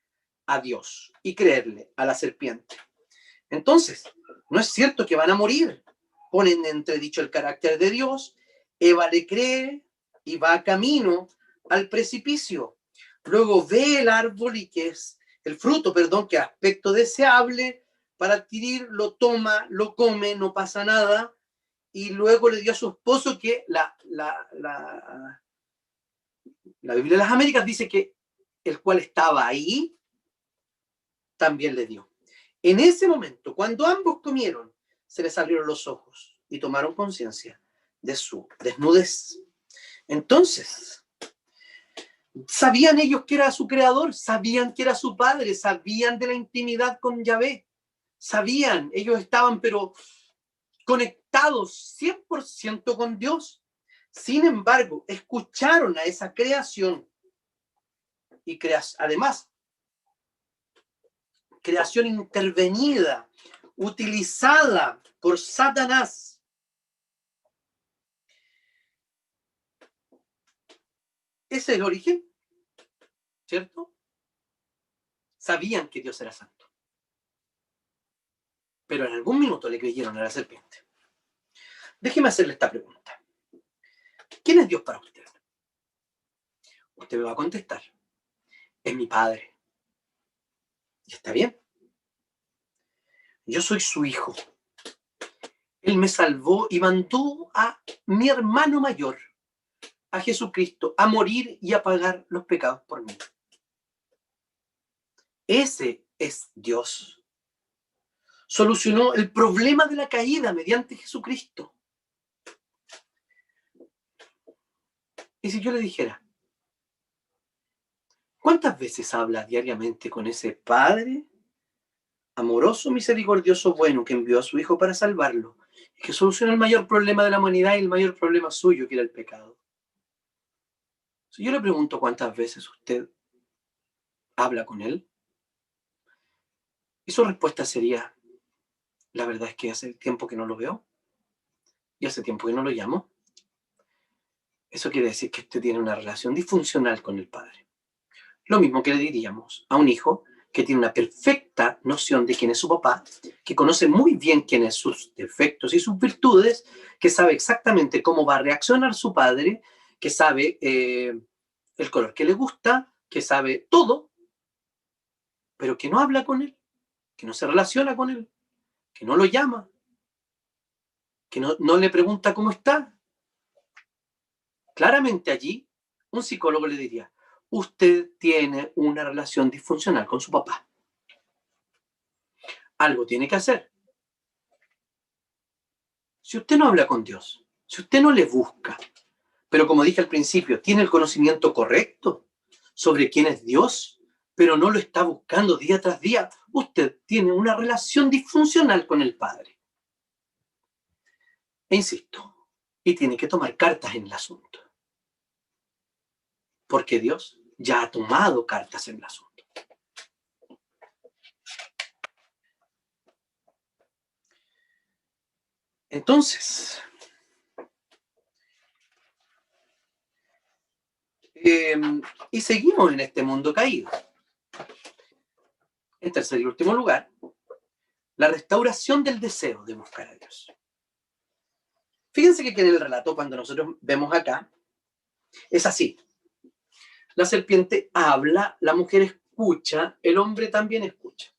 a Dios y creerle a la serpiente. Entonces, no es cierto que van a morir. Ponen en entredicho el carácter de Dios. Eva le cree y va camino al precipicio. Luego ve el árbol y que es el fruto, perdón, que aspecto deseable para adquirir, lo toma, lo come, no pasa nada. Y luego le dio a su esposo que la Biblia de las Américas dice que el cual estaba ahí también le dio. En ese momento, cuando ambos comieron, se les abrieron los ojos y tomaron conciencia de su desnudez. Entonces, sabían ellos que era su creador, sabían que era su padre, sabían de la intimidad con Yahvé, sabían, ellos estaban pero conectados 100% con Dios. Sin embargo, escucharon a esa creación y además, creación intervenida, utilizada por Satanás. Ese es el origen, ¿cierto? Sabían que Dios era santo, pero en algún minuto le creyeron a la serpiente. Déjeme hacerle esta pregunta. ¿Quién es Dios para usted? Usted me va a contestar. Es mi padre. Y está bien. Yo soy su hijo. Él me salvó y mandó a mi hermano mayor, a Jesucristo, a morir y a pagar los pecados por mí. Ese es Dios. Solucionó el problema de la caída mediante Jesucristo. Y si yo le dijera, ¿cuántas veces habla diariamente con ese Padre amoroso, misericordioso, bueno, que envió a su Hijo para salvarlo, y que soluciona el mayor problema de la humanidad y el mayor problema suyo, que era el pecado? Si yo le pregunto cuántas veces usted habla con él, y su respuesta sería, la verdad es que hace tiempo que no lo veo, y hace tiempo que no lo llamo, eso quiere decir que usted tiene una relación disfuncional con el Padre. Lo mismo que le diríamos a un hijo que tiene una perfecta noción de quién es su papá, que conoce muy bien quiénes son sus defectos y sus virtudes, que sabe exactamente cómo va a reaccionar su padre, que sabe el color que le gusta, que sabe todo, pero que no habla con él, que no se relaciona con él, que no lo llama. que no le pregunta cómo está. Claramente allí, un psicólogo le diría, usted tiene una relación disfuncional con su papá. Algo tiene que hacer. Si usted no habla con Dios, si usted no le busca, pero como dije al principio, tiene el conocimiento correcto sobre quién es Dios, pero no lo está buscando día tras día, usted tiene una relación disfuncional con el Padre. E insisto, y tiene que tomar cartas en el asunto. Porque Dios ya ha tomado cartas en el asunto. Entonces, y seguimos en este mundo caído. En tercer y último lugar, la restauración del deseo de buscar a Dios. Fíjense que en el relato, cuando nosotros vemos acá, es así. La serpiente habla, la mujer escucha, el hombre también escucha.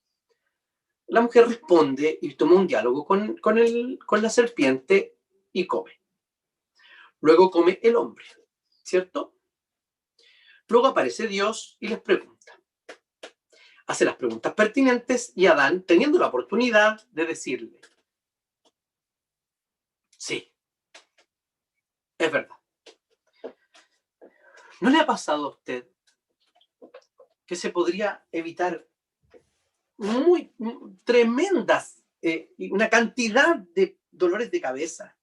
La mujer responde y toma un diálogo con la serpiente y come. Luego come el hombre, ¿cierto? Luego aparece Dios y les pregunta. Hace las preguntas pertinentes y Adán, teniendo la oportunidad de decirle, sí, es verdad. ¿No le ha pasado a usted que se podría evitar tremendas, una cantidad de dolores de cabeza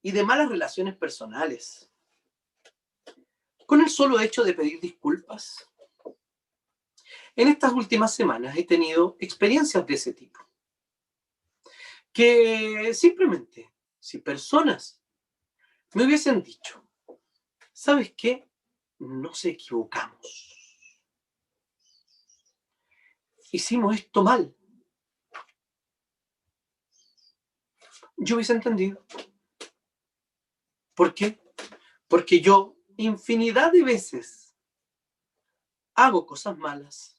y de malas relaciones personales con el solo hecho de pedir disculpas? En estas últimas semanas he tenido experiencias de ese tipo. Que simplemente, si personas me hubiesen dicho, ¿sabes qué? Nos equivocamos. Hicimos esto mal. Yo hubiese entendido. ¿Por qué? Porque yo, infinidad de veces, hago cosas malas,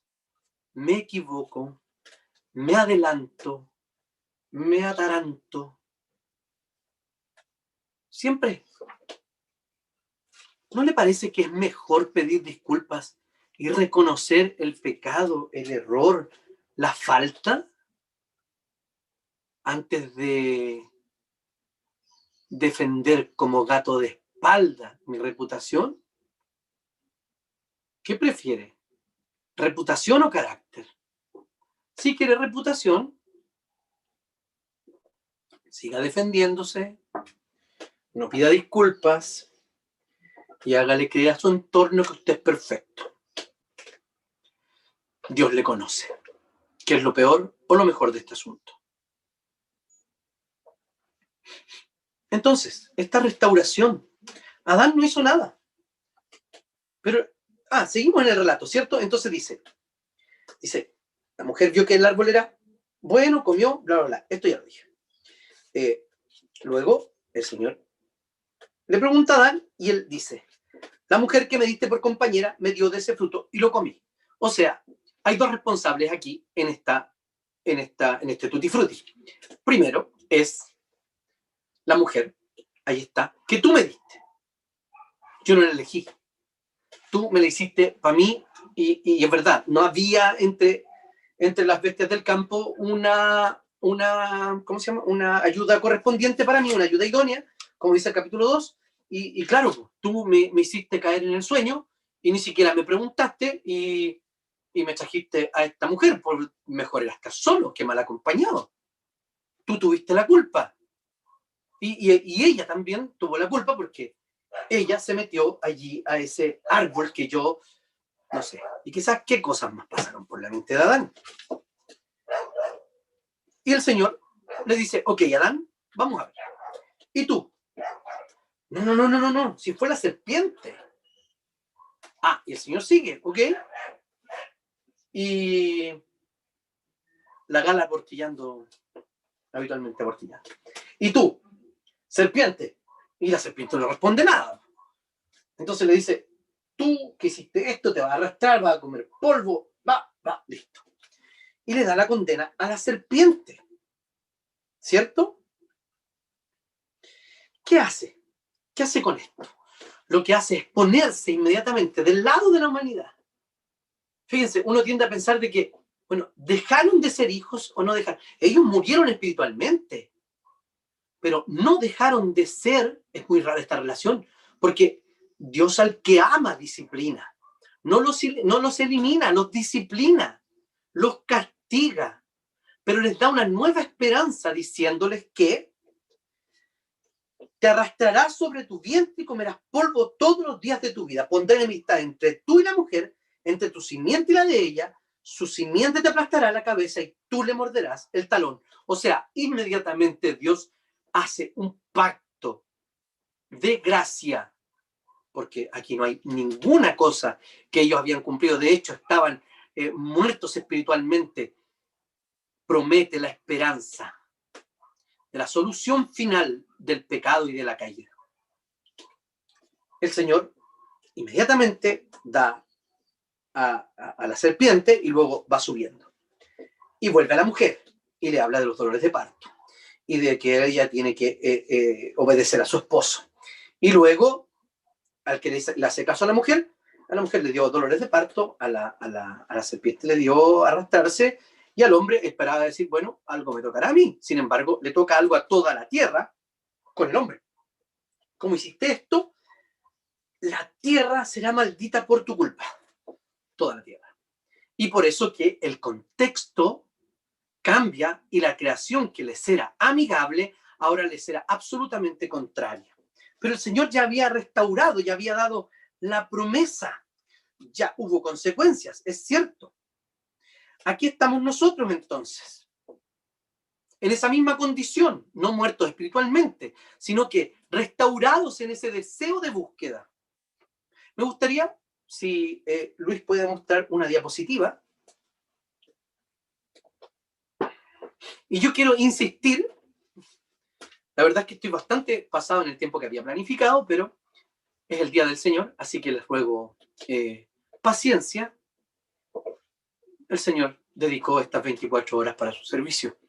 me equivoco, me adelanto, me ataranto. Siempre. ¿No le parece que es mejor pedir disculpas y reconocer el pecado, el error, la falta, antes de defender como gato de espalda mi reputación? ¿Qué prefiere? ¿Reputación o carácter? Si quiere reputación, siga defendiéndose, no pida disculpas y hágale creer a su entorno que usted es perfecto. Dios le conoce. ¿Qué es lo peor o lo mejor de este asunto? Entonces, esta restauración, Adán no hizo nada. Pero, seguimos en el relato, ¿cierto? Entonces dice, la mujer vio que el árbol era bueno, comió, bla, bla, bla. Esto ya lo dije. Luego, el Señor le pregunta a Adán y él dice, la mujer que me diste por compañera me dio de ese fruto y lo comí. O sea, hay dos responsables aquí en este tutti frutti. Primero es la mujer, ahí está, que tú me diste. Yo no la elegí. Tú me la hiciste para mí y es verdad, no había entre las bestias del campo ¿cómo se llama? Una ayuda correspondiente para mí, una ayuda idónea, como dice el capítulo 2, y claro, tú me hiciste caer en el sueño y ni siquiera me preguntaste y me trajiste a esta mujer, por mejor era estar solo que mal acompañado. Tú tuviste la culpa. Y ella también tuvo la culpa porque ella se metió allí a ese árbol que yo, no sé, y quizás qué cosas más pasaron por la mente de Adán. Y el Señor le dice, ok, Adán, vamos a ver. ¿Y tú? No, si fue la serpiente. Y el Señor sigue, ok. Y la gala portillando, habitualmente portillando. ¿Y tú? Serpiente. Y la serpiente no responde nada. Entonces le dice, tú que hiciste esto, te vas a arrastrar, vas a comer polvo, va, listo. Y le da la condena a la serpiente. ¿Cierto? ¿qué hace? ¿Qué hace con esto? Lo que hace es ponerse inmediatamente del lado de la humanidad. Fíjense, uno tiende a pensar de que, bueno, ¿dejaron de ser hijos o no dejaron? Ellos murieron espiritualmente, pero no dejaron de ser. Es muy rara esta relación, porque Dios al que ama disciplina. No los elimina, los disciplina, los castiga, pero les da una nueva esperanza diciéndoles que te arrastrarás sobre tu vientre y comerás polvo todos los días de tu vida. Pondré enemistad entre tú y la mujer, entre tu simiente y la de ella. Su simiente te aplastará la cabeza y tú le morderás el talón. O sea, inmediatamente Dios hace un pacto de gracia, porque aquí no hay ninguna cosa que ellos habían cumplido. De hecho, estaban muertos espiritualmente. Promete la esperanza de la solución final del pecado y de la caída. El Señor inmediatamente da a la serpiente y luego va subiendo. Y vuelve a la mujer y le habla de los dolores de parto y de que ella tiene que obedecer a su esposo. Y luego, al que le hace caso a la mujer le dio dolores de parto, a la serpiente le dio arrastrarse, y al hombre esperaba decir, bueno, algo me tocará a mí. Sin embargo, le toca algo a toda la tierra con el hombre. ¿Cómo hiciste esto? La tierra será maldita por tu culpa. Toda la tierra. Y por eso que el contexto cambia y la creación que les era amigable ahora les era absolutamente contraria. Pero el Señor ya había restaurado, ya había dado la promesa. Ya hubo consecuencias, es cierto. Aquí estamos nosotros entonces, en esa misma condición, no muertos espiritualmente, sino que restaurados en ese deseo de búsqueda. Me gustaría, si Luis puede mostrar una diapositiva, y yo quiero insistir, la verdad es que estoy bastante pasado en el tiempo que había planificado, pero es el día del Señor, así que les ruego paciencia. El Señor dedicó estas 24 horas para su servicio.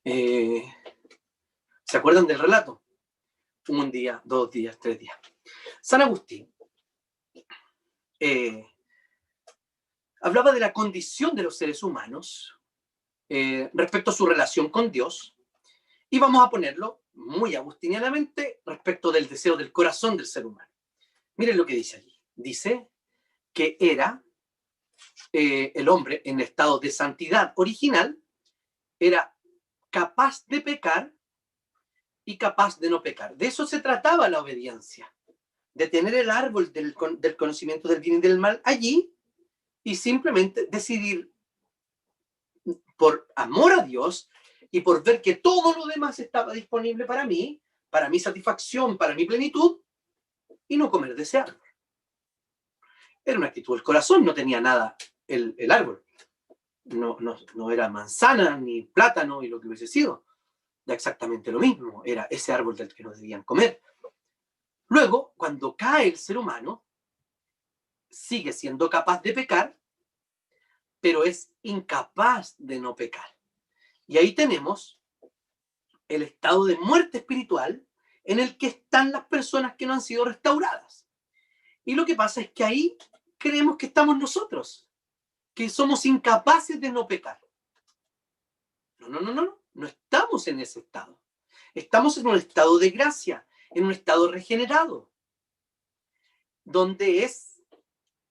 ¿Se acuerdan del relato? Un día, 2 días, 3 días. San Agustín hablaba de la condición de los seres humanos respecto a su relación con Dios, y vamos a ponerlo muy agustinianamente respecto del deseo del corazón del ser humano. Miren lo que dice allí. Dice que era el hombre en estado de santidad original, era capaz de pecar y capaz de no pecar. De eso se trataba la obediencia, de tener el árbol del conocimiento del bien y del mal allí y simplemente decidir por amor a Dios y por ver que todo lo demás estaba disponible para mí, para mi satisfacción, para mi plenitud, y no comer de ese árbol. Era una actitud del corazón, no tenía nada el árbol. No era manzana ni plátano y lo que hubiese sido. Da exactamente lo mismo, era ese árbol del que no debían comer. Luego, cuando cae el ser humano, sigue siendo capaz de pecar, pero es incapaz de no pecar. Y ahí tenemos el estado de muerte espiritual en el que están las personas que no han sido restauradas. Y lo que pasa es que ahí creemos que estamos nosotros, que somos incapaces de no pecar. No estamos en ese estado. Estamos en un estado de gracia, en un estado regenerado, donde es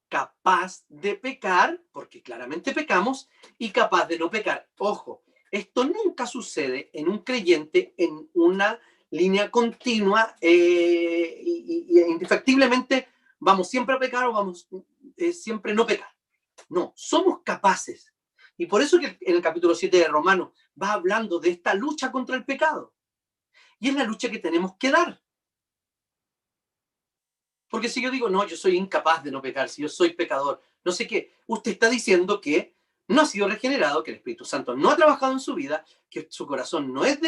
capaz de pecar, porque claramente pecamos, y capaz de no pecar. Ojo, esto nunca sucede en un creyente en una línea continua y indefectiblemente vamos siempre a pecar o vamos siempre no pecar. No, somos capaces. Y por eso que en el capítulo 7 de Romanos va hablando de esta lucha contra el pecado. Y es la lucha que tenemos que dar. Porque si yo digo, no, yo soy incapaz de no pecar, si yo soy pecador, no sé qué, usted está diciendo que no ha sido regenerado, que el Espíritu Santo no ha trabajado en su vida, que su corazón no es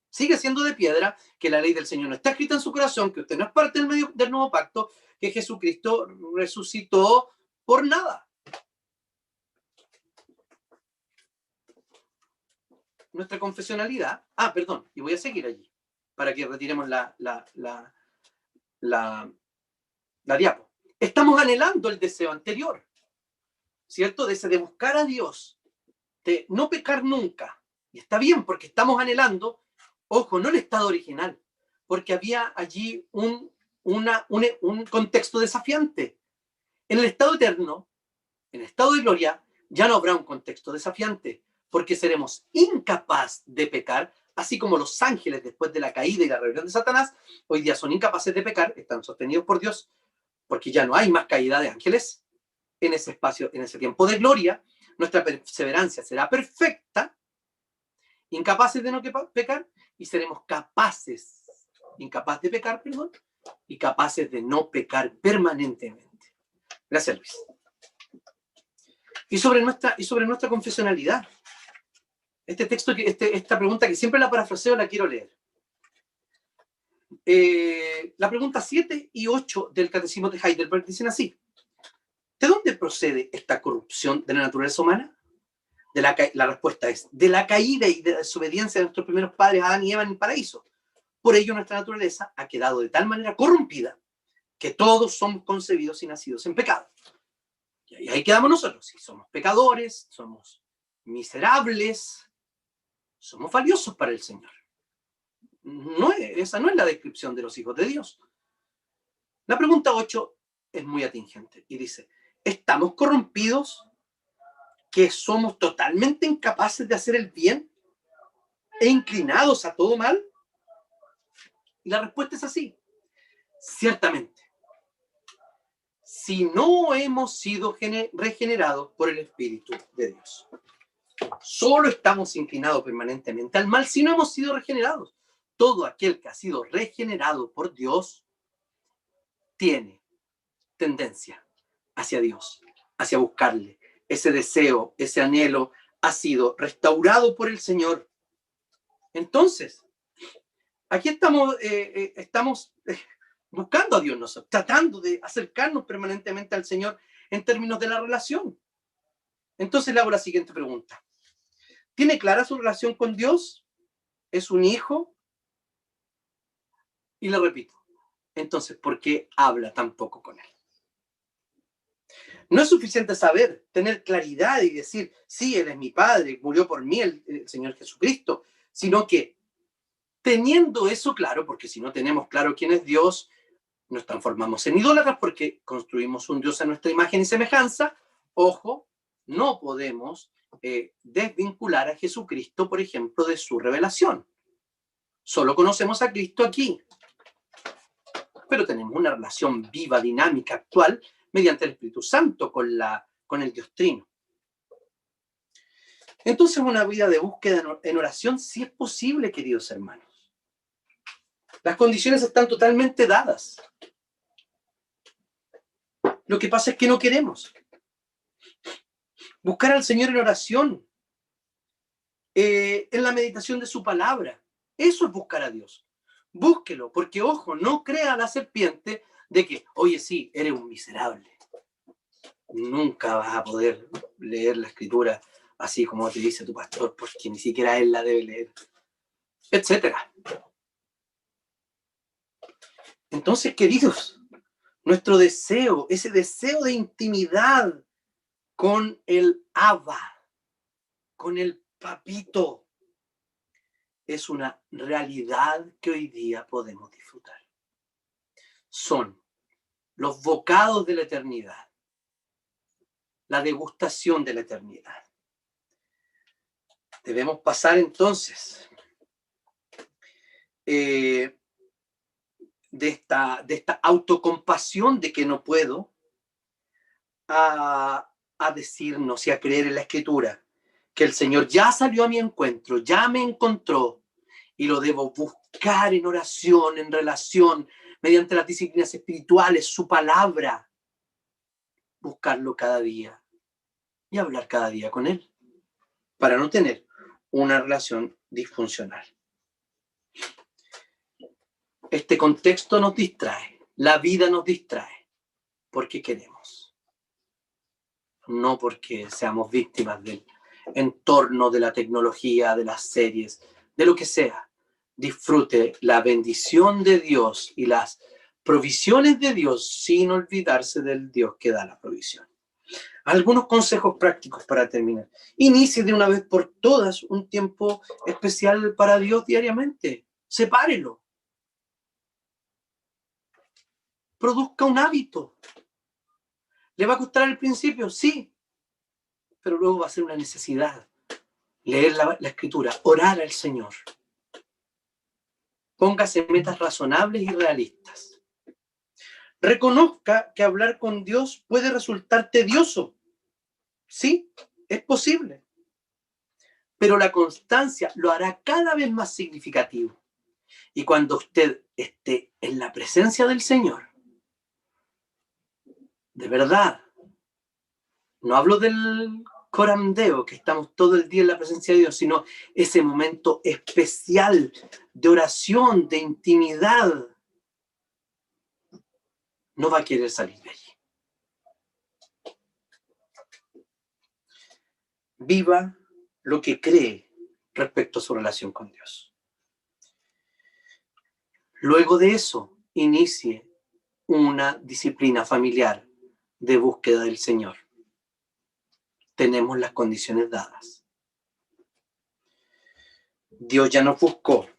sigue siendo de piedra, que la ley del Señor no está escrita en su corazón, que usted no es parte del nuevo pacto, que Jesucristo resucitó por nada. Nuestra confesionalidad, perdón, y voy a seguir allí. para que retiremos la diapo. Estamos anhelando el deseo anterior, ¿cierto? De buscar a Dios, de no pecar nunca. Y está bien, porque estamos anhelando, ojo, no el estado original, porque había allí un contexto desafiante. En el estado eterno, en el estado de gloria, ya no habrá un contexto desafiante, porque seremos incapaces de pecar, así como los ángeles después de la caída y la rebelión de Satanás, hoy día son incapaces de pecar, están sostenidos por Dios, porque ya no hay más caída de ángeles en ese espacio, en ese tiempo de gloria. Nuestra perseverancia será perfecta, incapaces de no pecar, y seremos incapaces de pecar, perdón, y capaces de no pecar permanentemente. Gracias, Luis. Y sobre nuestra confesionalidad. Este texto, esta pregunta que siempre la parafraseo, la quiero leer. La pregunta 7 y 8 del Catecismo de Heidelberg dicen así: ¿de dónde procede esta corrupción de la naturaleza humana? La respuesta es: de la caída y de la desobediencia de nuestros primeros padres Adán y Eva en el paraíso. Por ello nuestra naturaleza ha quedado de tal manera corrompida que todos somos concebidos y nacidos en pecado. Y ahí quedamos nosotros. Si somos pecadores, somos miserables, somos valiosos para el Señor. Esa no es la descripción de los hijos de Dios. La pregunta 8 es muy atingente y dice: ¿estamos corrompidos que somos totalmente incapaces de hacer el bien e inclinados a todo mal? Y la respuesta es así: ciertamente. Si no hemos sido regenerados por el Espíritu de Dios, solo estamos inclinados permanentemente al mal si no hemos sido regenerados. Todo aquel que ha sido regenerado por Dios tiene tendencia hacia Dios, hacia buscarle. Ese deseo, ese anhelo ha sido restaurado por el Señor. Entonces, aquí estamos buscando a Dios nosotros, tratando de acercarnos permanentemente al Señor en términos de la relación. Entonces le hago la siguiente pregunta: ¿tiene clara su relación con Dios? ¿Es un hijo? Y le repito, entonces, ¿por qué habla tan poco con él? No es suficiente saber, tener claridad y decir: sí, Él es mi Padre, murió por mí el Señor Jesucristo, sino que teniendo eso claro, porque si no tenemos claro quién es Dios, nos transformamos en idólatras porque construimos un Dios a nuestra imagen y semejanza. Ojo, no podemos desvincular a Jesucristo, por ejemplo, de su revelación. Solo conocemos a Cristo aquí, pero tenemos una relación viva, dinámica, actual, mediante el Espíritu Santo con el Dios Trino. Entonces, una vida de búsqueda en oración sí es posible, queridos hermanos. Las condiciones están totalmente dadas. Lo que pasa es que no queremos. Buscar al Señor en oración, en la meditación de su palabra, eso es buscar a Dios. Búsquelo, porque ojo, no crea a la serpiente de que, oye, sí, eres un miserable. Nunca vas a poder leer la Escritura así como te dice tu pastor, porque ni siquiera él la debe leer, etcétera. Entonces, queridos, nuestro deseo, ese deseo de intimidad con el Abba, con el papito, es una realidad que hoy día podemos disfrutar. Son los bocados de la eternidad, la degustación de la eternidad. Debemos pasar entonces de esta autocompasión de que no puedo a decirnos y a creer en la Escritura que el Señor ya salió a mi encuentro, ya me encontró y lo debo buscar en oración, en relación, mediante las disciplinas espirituales, su palabra, buscarlo cada día y hablar cada día con Él para no tener una relación disfuncional. Este contexto nos distrae, la vida nos distrae, porque queremos, no porque seamos víctimas del entorno de la tecnología, de las series, de lo que sea. disfrute la bendición de Dios y las provisiones de Dios sin olvidarse del Dios que da la provisión. Algunos consejos prácticos para terminar. Inicie de una vez por todas un tiempo especial para Dios diariamente. Sepárelo. Produzca un hábito. ¿Le va a costar al principio? Sí. Pero luego va a ser una necesidad. Leer la Escritura, orar al Señor. Póngase metas razonables y realistas. Reconozca que hablar con Dios puede resultar tedioso. Sí, es posible. Pero la constancia lo hará cada vez más significativo. Y cuando usted esté en la presencia del Señor, de verdad, no hablo del corandeo, que estamos todo el día en la presencia de Dios, sino ese momento especial de oración, de intimidad, no va a querer salir de allí. Viva lo que cree respecto a su relación con Dios. Luego de eso, inicie una disciplina familiar de búsqueda del Señor. Tenemos las condiciones dadas. Dios ya nos buscó.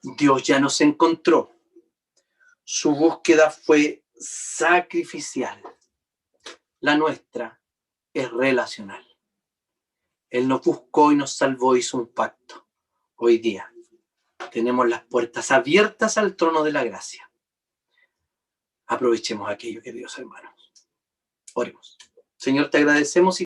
Dios ya nos encontró. Su búsqueda fue sacrificial. La nuestra es relacional. Él nos buscó y nos salvó, hizo un pacto. Hoy día tenemos las puertas abiertas al trono de la gracia. Aprovechemos aquello que Dios, hermanos. Oremos. Señor, te agradecemos y